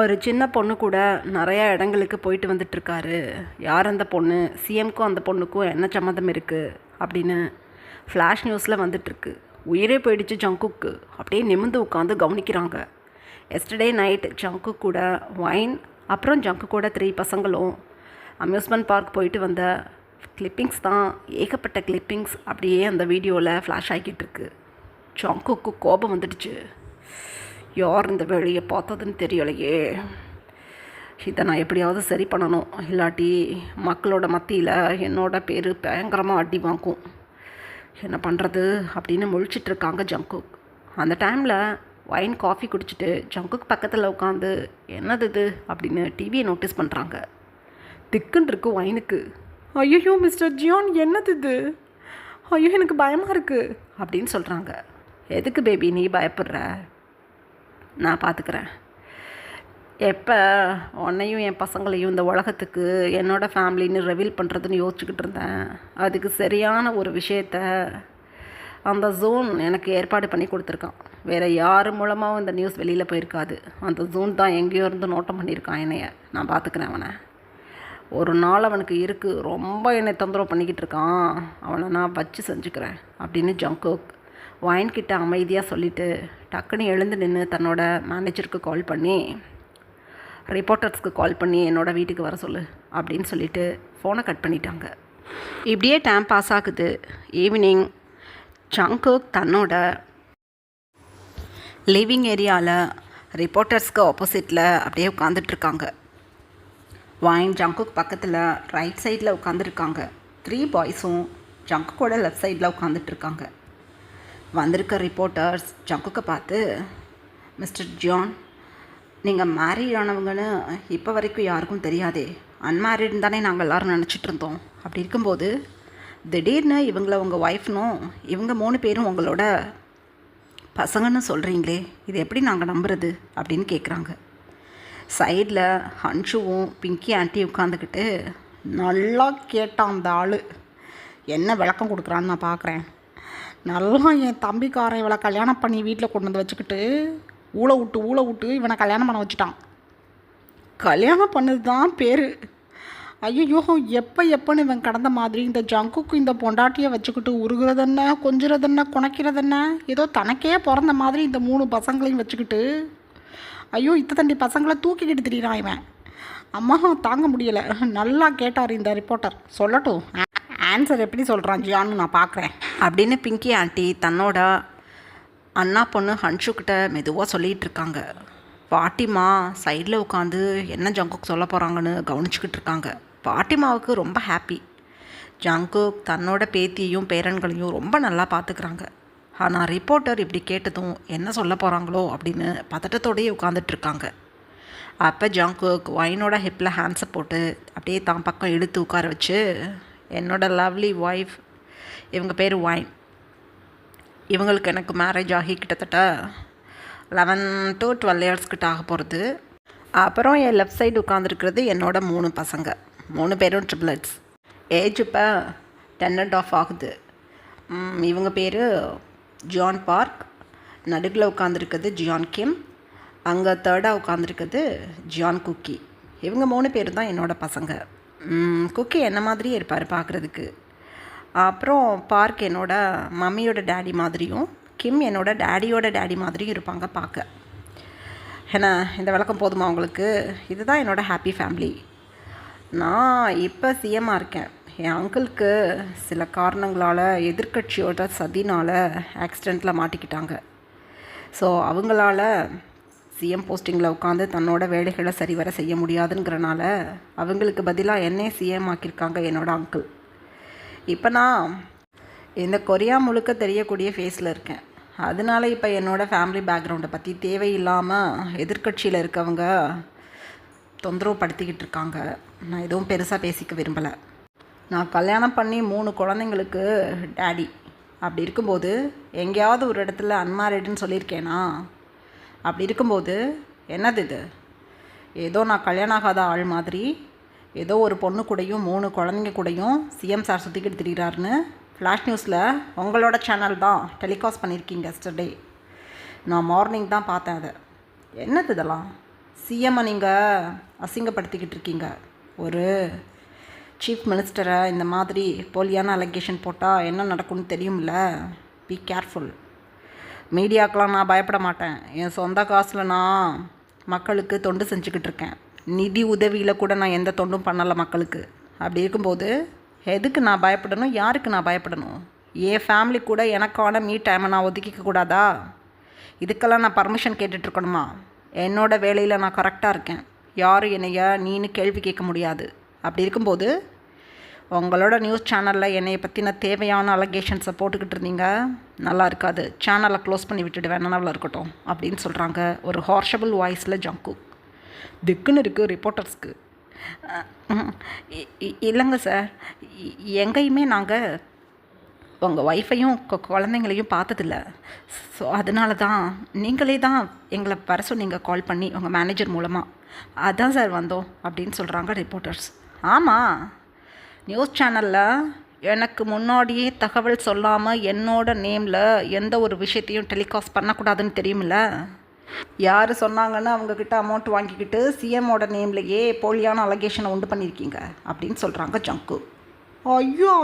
ஒரு சின்ன பொண்ணு கூட நிறையா இடங்களுக்கு போயிட்டு வந்துட்டுருக்காரு. யார் அந்த பொண்ணு, சிஎம்க்கும் அந்த பொண்ணுக்கும் என்ன சம்மந்தம் இருக்குது அப்படின்னு ஃப்ளாஷ் நியூஸில் வந்துட்டுருக்கு. உயிரே போயிடுச்சு ஜங்குக்கு. அப்படியே நிமிர்ந்து உட்காந்து கவனிக்கிறாங்க. எஸ்டர்டே நைட் ஜங்குக் கூட வைன் அப்புறம் ஜங்குக்கோட 3 பசங்களும் அம்யூஸ்மெண்ட் பார்க் போயிட்டு வந்த கிளிப்பிங்ஸ் தான், ஏகப்பட்ட கிளிப்பிங்ஸ் அப்படியே அந்த வீடியோவில் ஃப்ளாஷ் ஆகிக்கிட்டு இருக்கு. ஜங்குக்கு கோபம் வந்துடுச்சு. யார் இந்த வேலையை பார்த்ததுன்னு தெரியலையே, இதை நான் எப்படியாவது சரி பண்ணணும், இல்லாட்டி மக்களோட மத்தியில் என்னோட பேர் பயங்கரமாக அடி வாங்கும், என்ன பண்ணுறது அப்படின்னு முழிச்சிட்ருக்காங்க ஜங்குக். அந்த டைமில் வைன் காஃபி குடிச்சிட்டு ஜங்குக் பக்கத்தில் உட்காந்து என்னது இது அப்படின்னு டிவியை நோட்டீஸ் பண்ணுறாங்க. திக்குன்னு இருக்கு வைனுக்கு. ஐயோ மிஸ்டர் ஜியான், என்னது இது, ஐயோ எனக்கு பயமாக இருக்குது அப்படின்னு சொல்கிறாங்க. எதுக்கு பேபி நீ பயப்படுற, நான் பார்த்துக்கிறேன். எப்போ உன்னையும் என் பசங்களையும் இந்த உலகத்துக்கு என்னோடய ஃபேமிலின்னு ரிவீல் பண்ணுறதுன்னு யோசிச்சுக்கிட்டு இருந்தேன். அதுக்கு சரியான ஒரு விஷயத்த அந்த ஜூன் எனக்கு ஏற்பாடு பண்ணி கொடுத்துருக்கான். வேறு யார் மூலமாகவும் இந்த நியூஸ் வெளியில் போயிருக்காது. அந்த ஜூன் தான் எங்கேயோ இருந்து நோட்டம் பண்ணியிருக்கான் என்னைய. நான் பார்த்துக்கிறேன் அவனை. ஒரு நாள் அவனுக்கு இருக்குது, ரொம்ப என்னை தொந்தரவு பண்ணிக்கிட்டு இருக்கான், அவனை நான் வச்சு செஞ்சுக்கிறேன் அப்படின்னு ஜங்குக் வாயின்கிட்ட அமைதியாக சொல்லிவிட்டு டக்குன்னு எழுந்து நின்று தன்னோட மேனேஜருக்கு கால் பண்ணி ரிப்போர்ட்டர்ஸ்க்கு கால் பண்ணி என்னோடய வீட்டுக்கு வர சொல்லு அப்படின்னு சொல்லிவிட்டு ஃபோனை கட் பண்ணிட்டாங்க. இப்படியே டைம் பாஸ் ஆகுது. ஈவினிங் ஜங்குக் தன்னோட லிவிங் ஏரியாவில் ரிப்போர்ட்டர்ஸ்க்கு ஆப்போசிட்டில் அப்படியே உட்காந்துட்ருக்காங்க. வாயின் ஜங்குக் பக்கத்தில் ரைட் சைடில் உட்காந்துருக்காங்க. 3 பாய்ஸும் ஜங்குக்கோட லெஃப்ட் சைடில் உட்காந்துட்ருக்காங்க. வந்திருக்க ரிப்போர்ட்டர்ஸ் ஜங்குக்கை பார்த்து, மிஸ்டர் ஜான், நீங்கள் மேரீட் ஆனவங்கன்னு இப்போ வரைக்கும் யாருக்கும் தெரியாதே, அன்மேரிட்னு தானே நாங்கள் எல்லோரும் நினச்சிட்டு இருந்தோம். அப்படி இருக்கும்போது திடீர்னு இவங்கள உங்கள் ஒய்ஃப்னும் இவங்க 3 பேரும் உங்களோட பசங்கன்னு சொல்கிறீங்களே, இது எப்படி நாங்கள் நம்புறது அப்படின்னு கேட்குறாங்க. சைடில் ஹன்ஷுவும் பிங்கி ஆண்டி உட்காந்துக்கிட்டு, நல்லா கேட்டான் அந்த ஆள், என்ன விளக்கம் கொடுக்குறான்னு நான் பார்க்குறேன். நல்லா என் தம்பிக்காரன் இவளை கல்யாணம் பண்ணி வீட்டில் கொண்டு வந்து வச்சுக்கிட்டு ஊழ விட்டு இவனை கல்யாணம் பண்ண வச்சுட்டான். கல்யாணம் பண்ணது தான் பேர். ஐயோ, எப்போன்னு இவன் கடந்த மாதிரி இந்த ஜங்குக்கு இந்த பொண்டாட்டியை வச்சுக்கிட்டு உருகிறதென்ன, கொஞ்சுறதென்ன, குணைக்கிறதென்ன, ஏதோ தனக்கே பிறந்த மாதிரி இந்த 3 பசங்களையும் வச்சுக்கிட்டு, ஐயோ இத்தண்டி பசங்களை தூக்கிக்கிட்டு திரிகிறான் இவன். அம்மா தாங்க முடியலை. நல்லா கேட்டார் இந்த ரிப்போர்ட்டர், சொல்லட்டும் ஆன்சர் எப்படி சொல்கிறான் ஜியான்னு நான் பார்க்குறேன் அப்படின்னு பிங்கி ஆண்டி தன்னோட அண்ணா பொண்ணு ஹன்ஷுக்கிட்ட மெதுவாக சொல்லிகிட்டு இருக்காங்க. பாட்டிமா சைடில் உட்காந்து என்ன ஜங்குக் சொல்ல போகிறாங்கன்னு கவனிச்சுக்கிட்டு இருக்காங்க. பாட்டிமாவுக்கு ரொம்ப ஹாப்பி. ஜங்குக் தன்னோட பேத்தியையும் பேரன்களையும் ரொம்ப நல்லா பார்த்துக்கிறாங்க. ஆனால் ரிப்போர்ட்டர் இப்படி கேட்டதும் என்ன சொல்ல போகிறாங்களோ அப்படின்னு பதட்டத்தோடையே உட்காந்துட்ருக்காங்க. அப்போ ஜங்குக் ஒயினோட ஹிப்பில் ஹேண்ட்ஸை போட்டு அப்படியே தான் பக்கம் இழுத்து உட்கார வச்சு, என்னோட லவ்லி ஒய்ஃப், இவங்க பேர் ஒயின், இவங்களுக்கு எனக்கு மேரேஜ் ஆகி கிட்டத்தட்ட 11 to 12 இயர்ஸ் கிட்ட ஆக போகிறது. அப்புறம் என் லெஃப்ட் சைடு உட்காந்துருக்கிறது என்னோட 3 பசங்க, 3 பேரும் ட்ரிப்ளட்ஸ். ஏஜ் இப்போ 10.5 ஆகுது. இவங்க பேர் ஜான் பார்க், நடுக்கில் உட்காந்துருக்குது ஜியான் கிம், அங்கே தேர்டாக உட்காந்துருக்குது ஜியான் குக்கி. இவங்க 3 பேர் தான் என்னோடய பசங்க. குக்கி என்ன மாதிரியே இருப்பார் பார்க்குறதுக்கு. அப்புறம் பார்க் என்னோட மம்மியோட டேடி மாதிரியும், கிம் என்னோட டேடியோட டேடி மாதிரியும் இருப்பாங்க பார்க்க. ஏன்னா இந்த விளக்கம் போதுமா உங்களுக்கு? இதுதான் என்னோடய ஹாப்பி ஃபேமிலி. நான் இப்போ சிஎம்மாக இருக்கேன். என் அங்கிளுக்கு சில காரணங்களால் எதிர்கட்சியோட சதினால் ஆக்சிடெண்ட்டில் மாட்டிக்கிட்டாங்க. ஸோ அவங்களால சிஎம் போஸ்டிங்கில் உட்காந்து தன்னோட வேலைகளை சரிவர செய்ய முடியாதுங்கிறனால அவங்களுக்கு பதிலாக என்னே சிஎம் ஆக்கியிருக்காங்க என்னோடய அங்கிள். இப்போ நான் இந்த கொரியா முழுக்க தெரியக்கூடிய ஃபேஸில் இருக்கேன். அதனால இப்போ என்னோடய ஃபேமிலி பேக்ரவுண்டை பற்றி தேவையில்லாமல் எதிர்கட்சியில் இருக்கவங்க தொந்தரவு படுத்திக்கிட்டு இருக்காங்க. நான் எதுவும் பெருசாக பேசிக்க விரும்பலை. நான் கல்யாணம் பண்ணி 3 குழந்தைங்களுக்கு டேடி. அப்படி இருக்கும்போது எங்கேயாவது ஒரு இடத்துல அன்மேரிடுன்னு சொல்லியிருக்கேனா? அப்படி இருக்கும்போது என்னது இது? ஏதோ நான் கல்யாணம் ஆகாத ஆள் மாதிரி ஏதோ ஒரு பொண்ணு கூடயும் 3 குழந்தைங்க கூடயும் சிஎம் சார் சுற்றிக்கிட்டு திரிகிறாருன்னு ஃப்ளாஷ் நியூஸில் உங்களோட சேனல் தான் டெலிகாஸ்ட் பண்ணியிருக்கீங்க எஸ்டர்டே. நான் மார்னிங் தான் பார்த்தேன் அதை. என்னது இதெல்லாம்? சிஎம்மை நீங்கள் அசிங்கப்படுத்திக்கிட்டு இருக்கீங்க. ஒரு சீஃப் மினிஸ்டரை இந்த மாதிரி போலியான அலிகேஷன் போட்டால் என்ன நடக்கும்னு தெரியும்ல. Be careful. மீடியாக்கெலாம் நான் பயப்பட மாட்டேன். என் சொந்த காசில் நான் மக்களுக்கு தொண்டு செஞ்சுக்கிட்டு இருக்கேன். நிதி உதவியில் கூட நான் எந்த தொண்டும் பண்ணலை மக்களுக்கு. அப்படி இருக்கும்போது எதுக்கு நான் பயப்படணும்? யாருக்கு நான் பயப்படணும்? என் ஃபேமிலி கூட எனக்கான மீ டைமை நான் ஒதுக்கிக்க கூடாதா? இதுக்கெல்லாம் நான் பர்மிஷன் கேட்டுட்ருக்கணுமா? என்னோடய வேலையில் நான் கரெக்டாக இருக்கேன். யாரும் என்னைய நீன்னு கேள்வி கேட்க முடியாது. அப்படி இருக்கும்போது உங்களோட நியூஸ் சேனலில் என்னை பற்றின தேவையான அலிகேஷன்ஸை போட்டுக்கிட்டு இருந்தீங்க, நல்லா இருக்காது. சேனலை க்ளோஸ் பண்ணி விட்டுட்டு வேணாவில் இருக்கட்டும் அப்படின்னு சொல்கிறாங்க ஒரு ஹார்ஷபிள் வாய்ஸில் ஜங்குக். திக்குன்னு இருக்குது ரிப்போர்ட்டர்ஸ்க்கு. இல்லைங்க சார், எங்கேயுமே நாங்கள் உங்கள் ஒய்ஃபையும் குழந்தைங்களையும் பார்த்ததில்ல. ஸோ அதனால தான் நீங்களே தான் எங்களை வர சொன்னீங்க கால் பண்ணி உங்கள் மேனேஜர் மூலமாக. அதான் சார் வந்தோம் அப்படின்னு சொல்கிறாங்க ரிப்போர்ட்டர்ஸ். ஆமாம், நியூஸ் சேனலில் எனக்கு முன்னாடியே தகவல் சொல்லாமல் என்னோட நேமில் எந்த ஒரு விஷயத்தையும் டெலிகாஸ்ட் பண்ணக்கூடாதுன்னு தெரியுமில்ல. யார் சொன்னாங்கன்னு அவங்கக்கிட்ட அமௌண்ட் வாங்கிக்கிட்டு சிஎம்மோட நேம்லையே போலியான அலிகேஷனை உண்டு பண்ணியிருக்கீங்க அப்படின்னு சொல்கிறாங்க ஜங்கு. ஐயோ,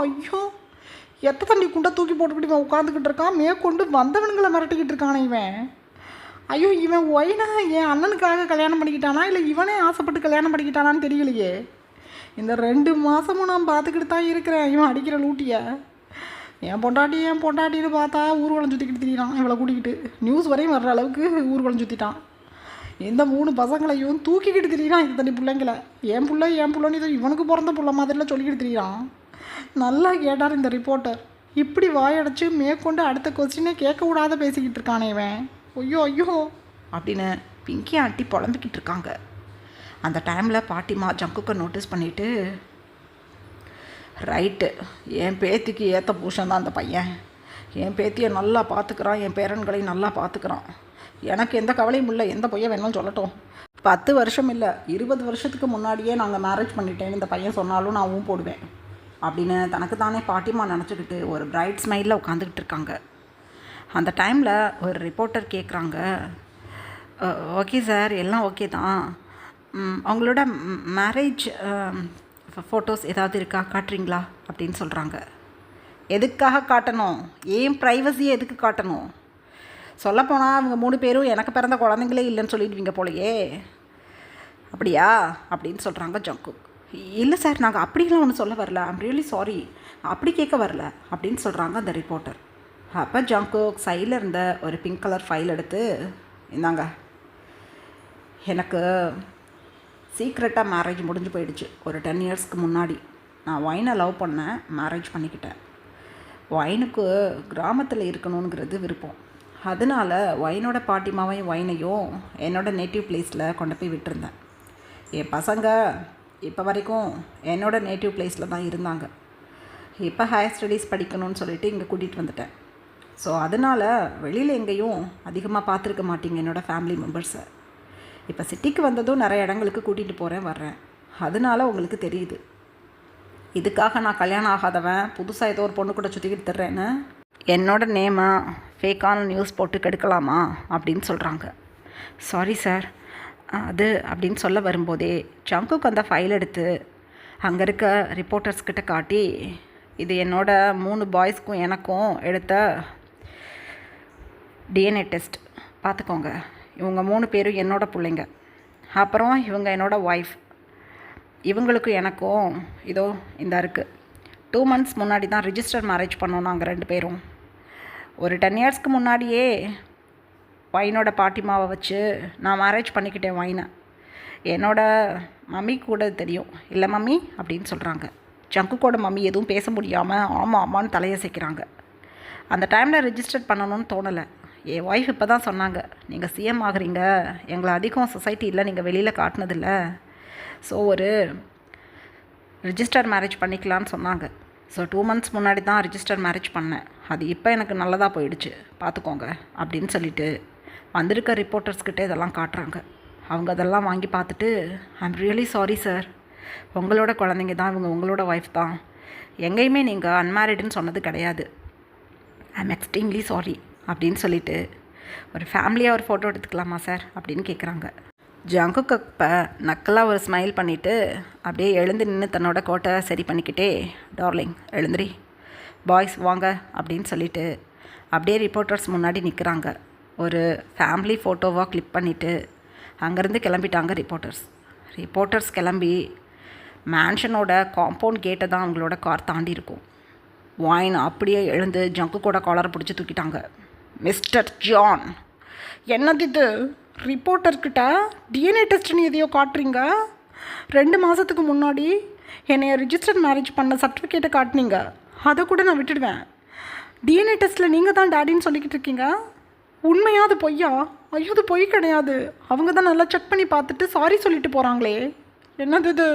எத்த தண்ணி குண்டை தூக்கி போட்டுக்கிட்டு இவன் உட்காந்துக்கிட்டு இருக்கான், மேற்கொண்டு வந்தவனுங்களை மிரட்டிக்கிட்டு இருக்கானே இவன். ஐயோ, இவன் ஒயினா என் அண்ணனுக்காக கல்யாணம் பண்ணிக்கிட்டானா இல்லை இவனே ஆசைப்பட்டு கல்யாணம் பண்ணிக்கிட்டானான்னு தெரியலையே. இந்த 2 மாதமும் நான் பார்த்துக்கிட்டு தான் இருக்கிறேன் இவன் அடிக்கிற லூட்டியை. என் பொண்டாட்டின்னு பார்த்தா ஊர்வலம் சுற்றிக்கிட்டு திரியிறான் இவளை கூட்டிக்கிட்டு. நியூஸ் வரையும் வர்ற அளவுக்கு ஊர்வலம் சுற்றிட்டான். இந்த 3 பசங்களையும் தூக்கிக்கிட்டு திரியிறான் இது தண்ணி பிள்ளைங்களை. என் புள்ளன்னு இதை இவனுக்கு பிறந்த புள்ள மாதிரிலாம் சொல்லிக்கிட்டு திரியிறான். நல்லா கேட்டார் இந்த ரிப்போர்ட்டர். இப்படி வாயடைச்சு மேற்கொண்டு அடுத்த கொஸ்டினே கேட்க விடாத பேசிக்கிட்டு இருக்கானே இவன். ஐயோ அப்படின்னு பிங்கி ஆண்டி புலம்பிக்கிட்டு இருக்காங்க. அந்த டைமில் பாட்டிமா ஜங்குக்கை நோட்டீஸ் பண்ணிவிட்டு, ரைட்டு, என் பேத்திக்கு ஏற்ற பூஷன் தான் அந்த பையன். என் பேத்தியை நல்லா பார்த்துக்கிறான், என் பேரன்களையும் நல்லா பார்த்துக்கிறான். எனக்கு எந்த கவலையும் இல்லை, எந்த பையன் வேணும்னு சொல்லட்டும். 10 வருஷம் இல்லை 20 வருஷத்துக்கு முன்னாடியே நாங்கள் மேரேஜ் பண்ணிட்டேன்னு இந்த பையன் சொன்னாலும் நான் போடுவேன் அப்படின்னு தனக்கு தானே பாட்டிமா நினச்சிக்கிட்டு ஒரு பிரைட் ஸ்மைலில் உட்காந்துக்கிட்டு இருக்காங்க. அந்த டைமில் ஒரு ரிப்போர்ட்டர் கேட்குறாங்க, ஓகே சார், எல்லாம் ஓகே தான், அவங்களோட மேரேஜ் ஃபோட்டோஸ் ஏதாவது இருக்கா, காட்டுறீங்களா அப்படின்னு சொல்கிறாங்க. எதுக்காக காட்டணும்? ஏன் ப்ரைவசியை எதுக்கு காட்டணும்? சொல்லப்போனால் அவங்க 3 பேரும் எனக்கு பிறந்த குழந்தைங்களே இல்லைன்னு சொல்லிடுவீங்க போலையே. அப்படியா அப்படின்னு சொல்கிறாங்க ஜங்குக். இல்லை சார், நாங்கள் அப்படிலாம் ஒன்றும் சொல்ல வரல, ஐம் ரியலி சாரி, அப்படி கேட்க வரல அப்படின்னு சொல்கிறாங்க அந்த ரிப்போர்ட்டர். அப்போ ஜங்குக் சைடில் இருந்த ஒரு பிங்க் கலர் ஃபைல் எடுத்து, இந்தாங்க, எனக்கு சீக்ரெட்டாக மேரேஜ் முடிஞ்சு போயிடுச்சு. ஒரு 10 இயர்ஸ்க்கு முன்னாடி நான் ஒயினை லவ் பண்ணேன், மேரேஜ் பண்ணிக்கிட்டேன். ஒயினுக்கு கிராமத்தில் இருக்கணுங்கிறது விருப்பம். அதனால் ஒயினோட பாட்டிமாவையும் ஒயினையும் என்னோடய நேட்டிவ் பிளேஸில் கொண்டு போய் விட்டுருந்தேன். என் பசங்க இப்போ வரைக்கும் என்னோடய நேட்டிவ் பிளேஸில் தான் இருந்தாங்க. இப்போ ஹையர் ஸ்டடீஸ் படிக்கணும்னு சொல்லிட்டு இங்கே கூட்டிகிட்டு வந்துட்டேன். ஸோ அதனால் வெளியில் எங்கேயும் அதிகமாக பார்த்துருக்க மாட்டீங்க என்னோடய ஃபேமிலி மெம்பர்ஸை. இப்போ சிட்டிக்கு வந்ததும் நிறைய இடங்களுக்கு கூட்டிகிட்டு வர்றேன். அதனால் உங்களுக்கு தெரியுது. இதுக்காக நான் கல்யாணம் ஆகாதவன் புதுசாக ஏதோ ஒரு பொண்ணு கூட சுற்றிக்கிட்டு தர்றேன்னு என்னோடய நேமை ஃபேக்கான நியூஸ் போட்டு கெடுக்கலாமா அப்படின்னு சொல்கிறாங்க. சாரி சார், அது அப்படின்னு சொல்ல வரும்போதே ஜங்குக்கு அந்த ஃபைல் எடுத்து அங்கே இருக்க ரிப்போர்ட்டர்ஸ்கிட்ட காட்டி, இது என்னோட 3 பாய்ஸ்க்கும் எனக்கும் எடுத்த டிஎன்ஏ டெஸ்ட், பார்த்துக்கோங்க, இவங்க 3 பேரும் என்னோட பிள்ளைங்க, அப்புறம் இவங்க என்னோடய ஒய்ஃப், இவங்களுக்கும் எனக்கும் இதோ இந்த இருக்குது. 2 months முன்னாடி தான் ரிஜிஸ்டர் மேரேஜ் பண்ணோம் நாங்கள் 2 பேரும். ஒரு 10 இயர்ஸ்க்கு முன்னாடியே ஒயினோட பாட்டிமாவை வச்சு நான் மேரேஜ் பண்ணிக்கிட்டேன் ஒயினை. என்னோட மம்மி கூட தெரியும் இல்லை மம்மி அப்படின்னு சொல்கிறாங்க. ஜங்குக்கோட மம்மி எதுவும் பேச முடியாமல் ஆமான்னு தலையசைக்கிறாங்க. அந்த டைமில் ரிஜிஸ்டர் பண்ணணும்னு தோணலை. என் ஒய்ஃப் இப்போ தான் சொன்னாங்க, நீங்கள் சிஎம் ஆகுறீங்க, எங்களை அதிகம் சொசைட்டியில் நீங்கள் வெளியில் காட்டினதில்ல, ஸோ ஒரு ரிஜிஸ்டர் மேரேஜ் பண்ணிக்கலான்னு சொன்னாங்க. ஸோ 2 months முன்னாடி தான் ரிஜிஸ்டர் மேரேஜ் பண்ணேன். அது இப்போ எனக்கு நல்லதாக போயிடுச்சு, பார்த்துக்கோங்க அப்படின்னு சொல்லிட்டு வந்திருக்க ரிப்போர்ட்டர்ஸ்கிட்ட இதெல்லாம் காட்டுறாங்க. அவங்க அதெல்லாம் வாங்கி பார்த்துட்டு, ஐம் ரியலி சாரி சார், உங்களோட குழந்தைங்க தான் இவங்க, உங்களோட ஒய்ஃப் தான், எங்கேயுமே நீங்கள் அன்மேரிடுன்னு சொன்னது கிடையாது, ஐம் எக்ஸ்ட்ரீம்லி சாரி அப்படின்னு சொல்லிவிட்டு, ஒரு ஃபேமிலியாக ஒரு ஃபோட்டோ எடுத்துக்கலாமா சார் அப்படின்னு கேட்குறாங்க. ஜங்குக்கு இப்போ நக்கலாக ஒரு ஸ்மைல் பண்ணிவிட்டு அப்படியே எழுந்து நின்று தன்னோட கோட்டை சரி பண்ணிக்கிட்டே, டார்லிங் எழுந்திரி, பாய்ஸ் வாங்க அப்படின்னு சொல்லிவிட்டு அப்படியே ரிப்போர்ட்டர்ஸ் முன்னாடி நிற்கிறாங்க. ஒரு ஃபேமிலி ஃபோட்டோவாக கிளிக் பண்ணிவிட்டு அங்கேருந்து கிளம்பிட்டாங்க ரிப்போர்ட்டர்ஸ் கிளம்பி மேன்ஷனோட காம்பவுண்ட் கேட்டை தான் அவங்களோட கார் தாண்டி இருக்கும். ஒயின் அப்படியே எழுந்து ஜங்குக்கோட காலரை பிடிச்சி தூக்கிட்டாங்க. மிஸ்டர் ஜான், என்னது இது, ரிப்போர்ட்டர்கிட்ட டிஎன்ஏ டெஸ்ட்னு எதையோ காட்டுறீங்க, 2 மாதத்துக்கு முன்னாடி என்னை ரிஜிஸ்டர் மேரேஜ் பண்ண சர்டிஃபிகேட்டை காட்டினீங்க, அதை கூட நான் விட்டுடுவேன், டிஎன்ஏ டெஸ்ட்டில் நீங்கள் தான் டேடின்னு சொல்லிக்கிட்டு இருக்கீங்க, உண்மையா அது பொய்யா? ஐயோ, அது பொய் கிடையாது, அவங்க தான் நல்லா செக் பண்ணி பார்த்துட்டு சாரி சொல்லிட்டு போகிறாங்களே, என்னது இது,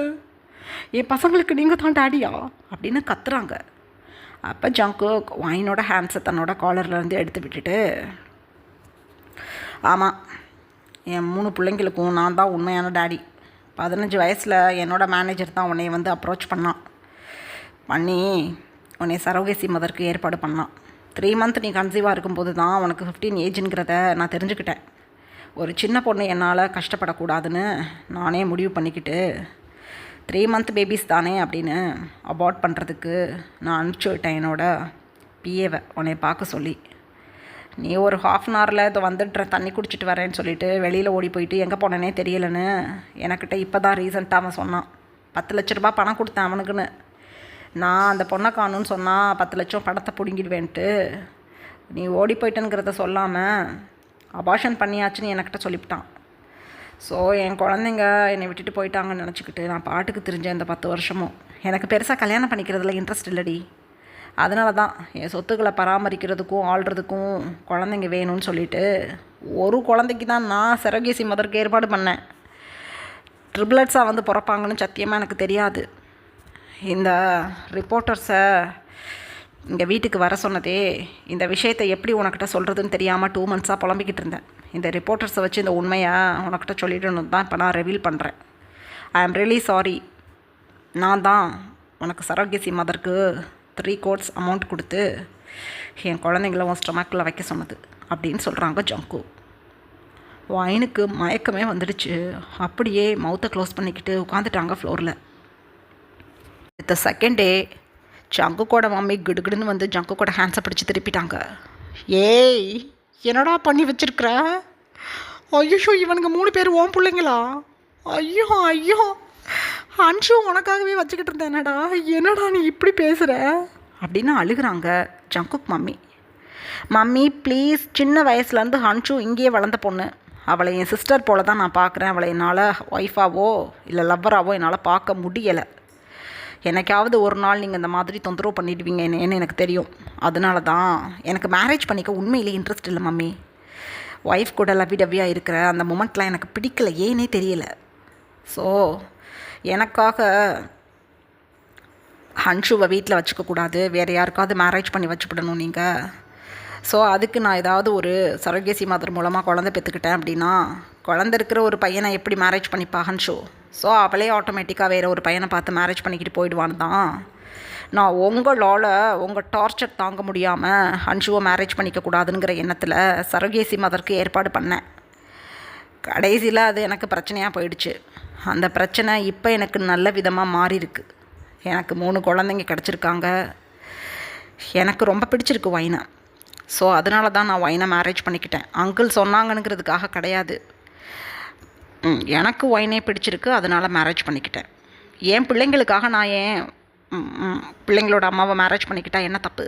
என் பசங்களுக்கு நீங்கள் தான் டேடியா அப்படின்னு கத்துறாங்க. அப்போ ஜங்குக் ஒயினோட ஹேண்ட்ஸை தன்னோட காலர்லேருந்து எடுத்து விட்டுட்டு, ஆமாம், என் 3 பிள்ளைங்களுக்கும் நான் தான் உண்மையான டேடி. 15 வயசில் என்னோடய மேனேஜர் தான் உன்னை வந்து அப்ரோச் பண்ணி உன்னை சரோகேசி மதருக்கு ஏற்பாடு பண்ணான். 3 month நீ கன்சீவாக இருக்கும்போது தான் உனக்கு 15 ஏஜுங்கிறத நான் தெரிஞ்சுக்கிட்டேன். ஒரு சின்ன பொண்ணு என்னால் கஷ்டப்படக்கூடாதுன்னு நானே முடிவு பண்ணிக்கிட்டு 3 மந்த் பேபிஸ் தானே அப்படின்னு அபார்ட் பண்ணுறதுக்கு நான் அனுப்பிச்சி விட்டேன் என்னோட பிஏவை உன்னை பார்க்க சொல்லி. நீ ஒரு ½ அன் ஹவரில் இதை வந்துடுற தண்ணி குடிச்சிட்டு வரேன்னு சொல்லிவிட்டு வெளியில் ஓடி போயிட்டு எங்கே போனேனே தெரியலன்னு எனக்கிட்ட இப்போ தான் ரீசெண்டாக அவன் சொன்னான். 10 லட்ச ரூபா பணம் கொடுத்தேன் அவனுக்குன்னு. நான் அந்த பொண்ணை காணுன்னு சொன்னால் 10 லட்சம் பணத்தை பிடுங்கிடுவேன்ட்டு நீ ஓடி போயிட்டேங்கிறத சொல்லாமல் அபார்ஷன் பண்ணியாச்சுன்னு எனக்கிட்ட சொல்லிவிட்டான். ஸோ என் குழந்தைங்க என்னை விட்டுட்டு போயிட்டாங்கன்னு நினச்சிக்கிட்டு நான் பாட்டுக்கு தெரிஞ்சேன் இந்த 10 வருஷமும். எனக்கு பெருசாக கல்யாணம் பண்ணிக்கிறதுல இன்ட்ரெஸ்ட் இல்லடி. அதனால தான் என் சொத்துக்களை பராமரிக்கிறதுக்கும் ஆள்றதுக்கும் குழந்தைங்க வேணும்னு சொல்லிவிட்டு ஒரு குழந்தைக்கு தான் நான் சரோகேசி மதருக்கு ஏற்பாடு பண்ணேன். ட்ரிபிளட்ஸாக வந்து பிறப்பாங்கன்னு சத்தியமாக எனக்கு தெரியாது. இந்த ரிப்போர்ட்டர்ஸை இங்கே வீட்டுக்கு வர சொன்னதே இந்த விஷயத்தை எப்படி உனக்கிட்ட சொல்கிறதுன்னு தெரியாமல் 2 மந்த்ஸாக புலம்பிக்கிட்டு இருந்தேன். இந்த ரிப்போர்ட்டர்ஸை வச்சு இந்த உண்மையை உனக்கிட்ட சொல்லிடணும் தான் இப்போ நான் ரிவீல் பண்ணுறேன். ஐ ஆம் ரியலி சாரி. நான் தான் உனக்கு சரோகேசி மதருக்கு 3 crores அமௌண்ட் கொடுத்து என் குழந்தைங்கள உன் ஸ்டொமக்கில் வைக்க சொன்னது அப்படின்னு சொல்கிறாங்க ஜங்கு. வைனுக்கு மயக்கமே வந்துடுச்சு. அப்படியே மவுத்தை க்ளோஸ் பண்ணிக்கிட்டு உட்காந்துட்டாங்க ஃப்ளோரில். இந்த செகண்ட் டே ஜங்கு கூட மம்மி கிடுகிடுன்னு வந்து ஜங்கு கூட ஹேண்ட்ஸை பிடிச்சி திருப்பிட்டாங்க. ஏய் என்னடா பண்ணி வச்சிருக்கிற? ஐயோ இவனுங்க 3 பேர் ஓம் பிள்ளைங்களா? ஐயோ ஐயோ அன்ஷு உனக்காகவே வச்சுக்கிட்டு இருந்தேன். என்னடா நீ இப்படி பேசுகிற அப்படின்னு அழுகிறாங்க ஜங்குக் மம்மி. மம்மி ப்ளீஸ், சின்ன வயசுலேருந்து ஹன்ஷு இங்கேயே வளர்ந்த பொண்ணு. அவளை என் சிஸ்டர் போல தான் நான் பார்க்குறேன். அவளை என்னால் ஒய்ஃபாவோ இல்லை லவ்வராகவோ என்னால் பார்க்க முடியலை. எனக்காவது ஒரு நாள் நீங்கள் இந்த மாதிரி தொந்தரவு பண்ணிடுவீங்க என்னன்னு எனக்கு தெரியும். அதனால தான் எனக்கு மேரேஜ் பண்ணிக்க உண்மையிலே இன்ட்ரெஸ்ட் இல்லை மம்மி. ஒய்ஃப் கூட லவ்வி டவ்வியாக இருக்கிற அந்த மொமெண்ட்லாம் எனக்கு பிடிக்கல, ஏன்னே தெரியல. ஸோ எனக்காக ஹன்ஷுவை வீட்டில் வச்சுக்கக்கூடாது, வேறு யாருக்காவது மேரேஜ் பண்ணி வச்சுவிடணும் நீங்கள். ஸோ அதுக்கு நான் ஏதாவது ஒரு சரோகேசி மதர் மூலமாக குழந்தை பெற்றுக்கிட்டேன் அப்படின்னா, குழந்தை இருக்கிற ஒரு பையனை எப்படி மேரேஜ் பண்ணிப்பா ஹன்ஷு? ஸோ அவளே ஆட்டோமேட்டிக்காக வேறு ஒரு பையனை பார்த்து மேரேஜ் பண்ணிக்கிட்டு போயிடுவான்னு தான் நான் உங்களால் உங்கள் டார்ச்சர் தாங்க முடியாமல் ஹன்ஷுவை மேரேஜ் பண்ணிக்கக்கூடாதுங்கிற எண்ணத்தில் சரோகேசி மதருக்கு ஏற்பாடு பண்ணேன். கடைசியில் அது எனக்கு பிரச்சனையாக போயிடுச்சு. அந்த பிரச்சனை இப்போ எனக்கு நல்ல விதமாக மாறியிருக்கு. எனக்கு 3 குழந்தைங்க கிடச்சிருக்காங்க. எனக்கு ரொம்ப பிடிச்சிருக்கு வைனை. ஸோ அதனால தான் நான் வைனை மேரேஜ் பண்ணிக்கிட்டேன். அங்கிள் சொன்னாங்கன்னுங்கிறதுக்காக கிடையாது. எனக்கு வைனே பிடிச்சிருக்கு, அதனால் மேரேஜ் பண்ணிக்கிட்டேன். என் பிள்ளைங்களுக்காக நான் ஏன் பிள்ளைங்களோட அம்மாவை மேரேஜ் பண்ணிக்கிட்டா என்ன தப்பு?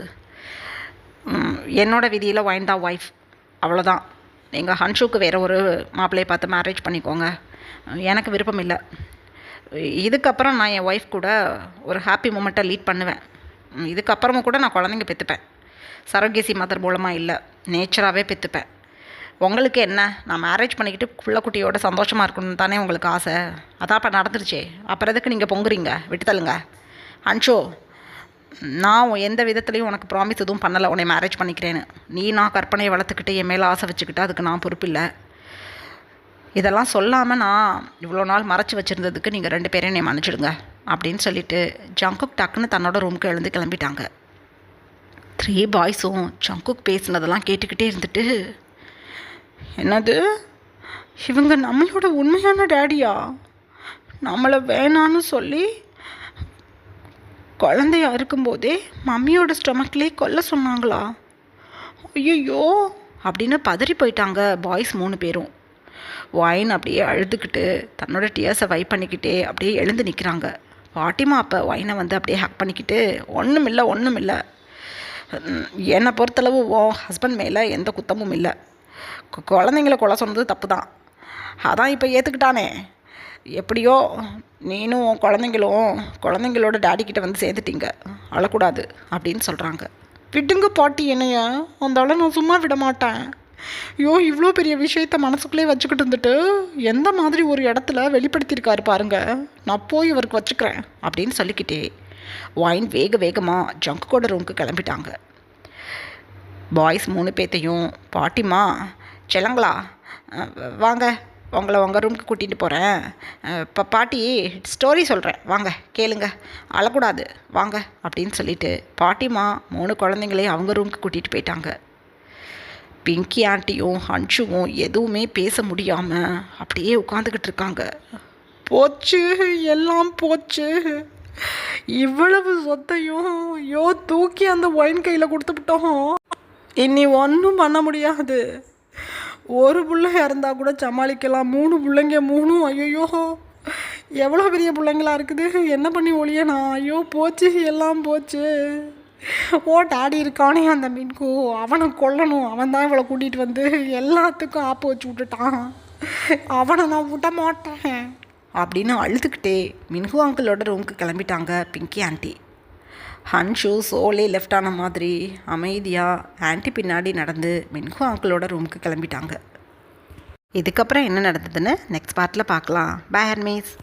என்னோடய விதியில் வைன் தான் ஒய்ஃப், அவ்வளோதான். எங்கள் ஹன்ஷுக்கு வேறு ஒரு மாப்பிள்ளையை பார்த்து மேரேஜ் பண்ணிக்கோங்க, எனக்கு விருப்பம் இல்லை. இதுக்கப்புறம் நான் என் ஒய்ஃப் கூட ஒரு ஹாப்பி மூமெண்ட்டை லீட் பண்ணுவேன். இதுக்கப்புறமும் கூட நான் குழந்தைங்க பெற்றுப்பேன். சரோகேசி மதர் மூலமாக இல்லை, நேச்சராகவே பெற்றுப்பேன். உங்களுக்கு என்ன, நான் மேரேஜ் பண்ணிக்கிட்டு குட்டியோட சந்தோஷமாக இருக்கணும்னு தானே உங்களுக்கு ஆசை? அதான் இப்போ நடந்துருச்சே, அப்புறம் எதுக்கு நீங்கள் பொங்குறீங்க? விட்டு தள்ளுங்க. அன்ஷோ, நான் எந்த விதத்துலையும் உனக்கு ப்ராமிஸ் எதுவும் பண்ணலை உன்னை மேரேஜ் பண்ணிக்கிறேன்னு. நான் கற்பனையை வளர்த்துக்கிட்டு என் மேலே ஆசை வச்சுக்கிட்டு அதுக்கு நான் பொறுப்பில்லை. இதெல்லாம் சொல்லாமல் நான் இவ்வளோ நாள் மறைச்சி வச்சுருந்ததுக்கு நீங்கள் 2 பேரையும் என்னை மன்னிச்சிடுங்க அப்படின்னு சொல்லிவிட்டு ஜங்குக் டக்குன்னு தன்னோட ரூமுக்கு எழுந்து கிளம்பிட்டாங்க. 3 பாய்ஸும் ஜங்குக் பேசினதெல்லாம் கேட்டுக்கிட்டே இருந்துட்டு, என்னது இவங்க நம்மளோட உண்மையான டேடியா? நம்மளை வேணான்னு சொல்லி குழந்தையா இருக்கும்போதே மம்மியோட ஸ்டொமக்லேயே கொல்ல சொன்னாங்களா? ஐயோ அப்படின்னு பதறி போயிட்டாங்க பாய்ஸ் 3 பேரும். வைன் அப்படியே அழுதுகிட்டு தன்னோட டியர்ஸை வைப் பண்ணிக்கிட்டே அப்படியே எழுந்து நிற்கிறாங்க. பாட்டிமா அப்போ வைனை வந்து அப்படியே ஹக் பண்ணிக்கிட்டு, ஒன்றும் இல்லை, என்னை பொறுத்தளவு உன் ஹஸ்பண்ட் மேலே எந்த குத்தமும் இல்லை. குழந்தைங்கள கொலை சொன்னது தப்பு தான், அதான் இப்போ ஏற்றுக்கிட்டானே. எப்படியோ நீனும் குழந்தைங்களோட டேடிக்கிட்ட வந்து சேர்த்துட்டீங்க, அழக்கூடாது அப்படின்னு சொல்கிறாங்க. விடுங்க பாட்டி, என்னைய அந்த ஆளை நான் சும்மா விட மாட்டேன். ஐயோ இவ்வளோ பெரிய விஷயத்த மனசுக்குள்ளே வச்சுக்கிட்டு இருந்துட்டு எந்த மாதிரி ஒரு இடத்துல வெளிப்படுத்தியிருக்காரு பாருங்க, நான் போய் இவருக்கு வச்சுக்கிறேன் அப்படின்னு சொல்லிக்கிட்டே வைன் வேகமாக ஜங்குக்கோட ரூமுக்கு கிளம்பிட்டாங்க. பாய்ஸ் 3 பேர்த்தையும், பாட்டிமா செல்லங்களா வாங்க, உங்களை உங்கள் ரூமுக்கு கூட்டிகிட்டு போகிறேன். இப்போ பாட்டி ஸ்டோரி சொல்கிறேன், வாங்க கேளுங்க, அழக்கூடாது வாங்க அப்படின்னு சொல்லிட்டு பாட்டிமா 3 குழந்தைங்களையும் அவங்க ரூமுக்கு கூட்டிகிட்டு போயிட்டாங்க. பிங்கி ஆண்டியும் ஹன்ஷுவும் எதுவுமே பேச முடியாமல் அப்படியே உட்காந்துக்கிட்டு இருக்காங்க. போச்சு, எல்லாம் போச்சு. இவ்வளவு சொத்தையும் தூக்கி அந்த ஒயின் கையில் கொடுத்துவிட்டோம். இனி ஒன்றும் பண்ண முடியாது. ஒரு பிள்ளை இறந்தா கூட சமாளிக்கலாம், 3 பிள்ளைங்க 3, ஐயோ எவ்வளோ பெரிய பிள்ளைங்களா இருக்குது. என்ன பண்ணி ஒழியனா? ஐயோ போச்சு, எல்லாம் போச்சு. டாடி இருக்கானே அந்த மின்கு, அவனை கொல்லணும். அவன் தான் இவளை கூட்டிகிட்டு வந்து எல்லாத்துக்கும் ஆப்பு வச்சு விட்டுட்டான். அவனை நான் விட மாட்டேன் அப்படின்னு அழுதுகிட்டே மின்கு அங்கிளோட ரூமுக்கு கிளம்பிட்டாங்க பிங்கி ஆண்டி. ஹன்ஷு சோலே லெஃப்ட் ஆன மாதிரி அமைதியாக ஆண்டி பின்னாடி நடந்து மின்கு அங்கிளோட ரூமுக்கு கிளம்பிட்டாங்க. இதுக்கப்புறம் என்ன நடந்ததுன்னு நெக்ஸ்ட் பார்ட்டில் பார்க்கலாம். பை ஹர்மீஸ்.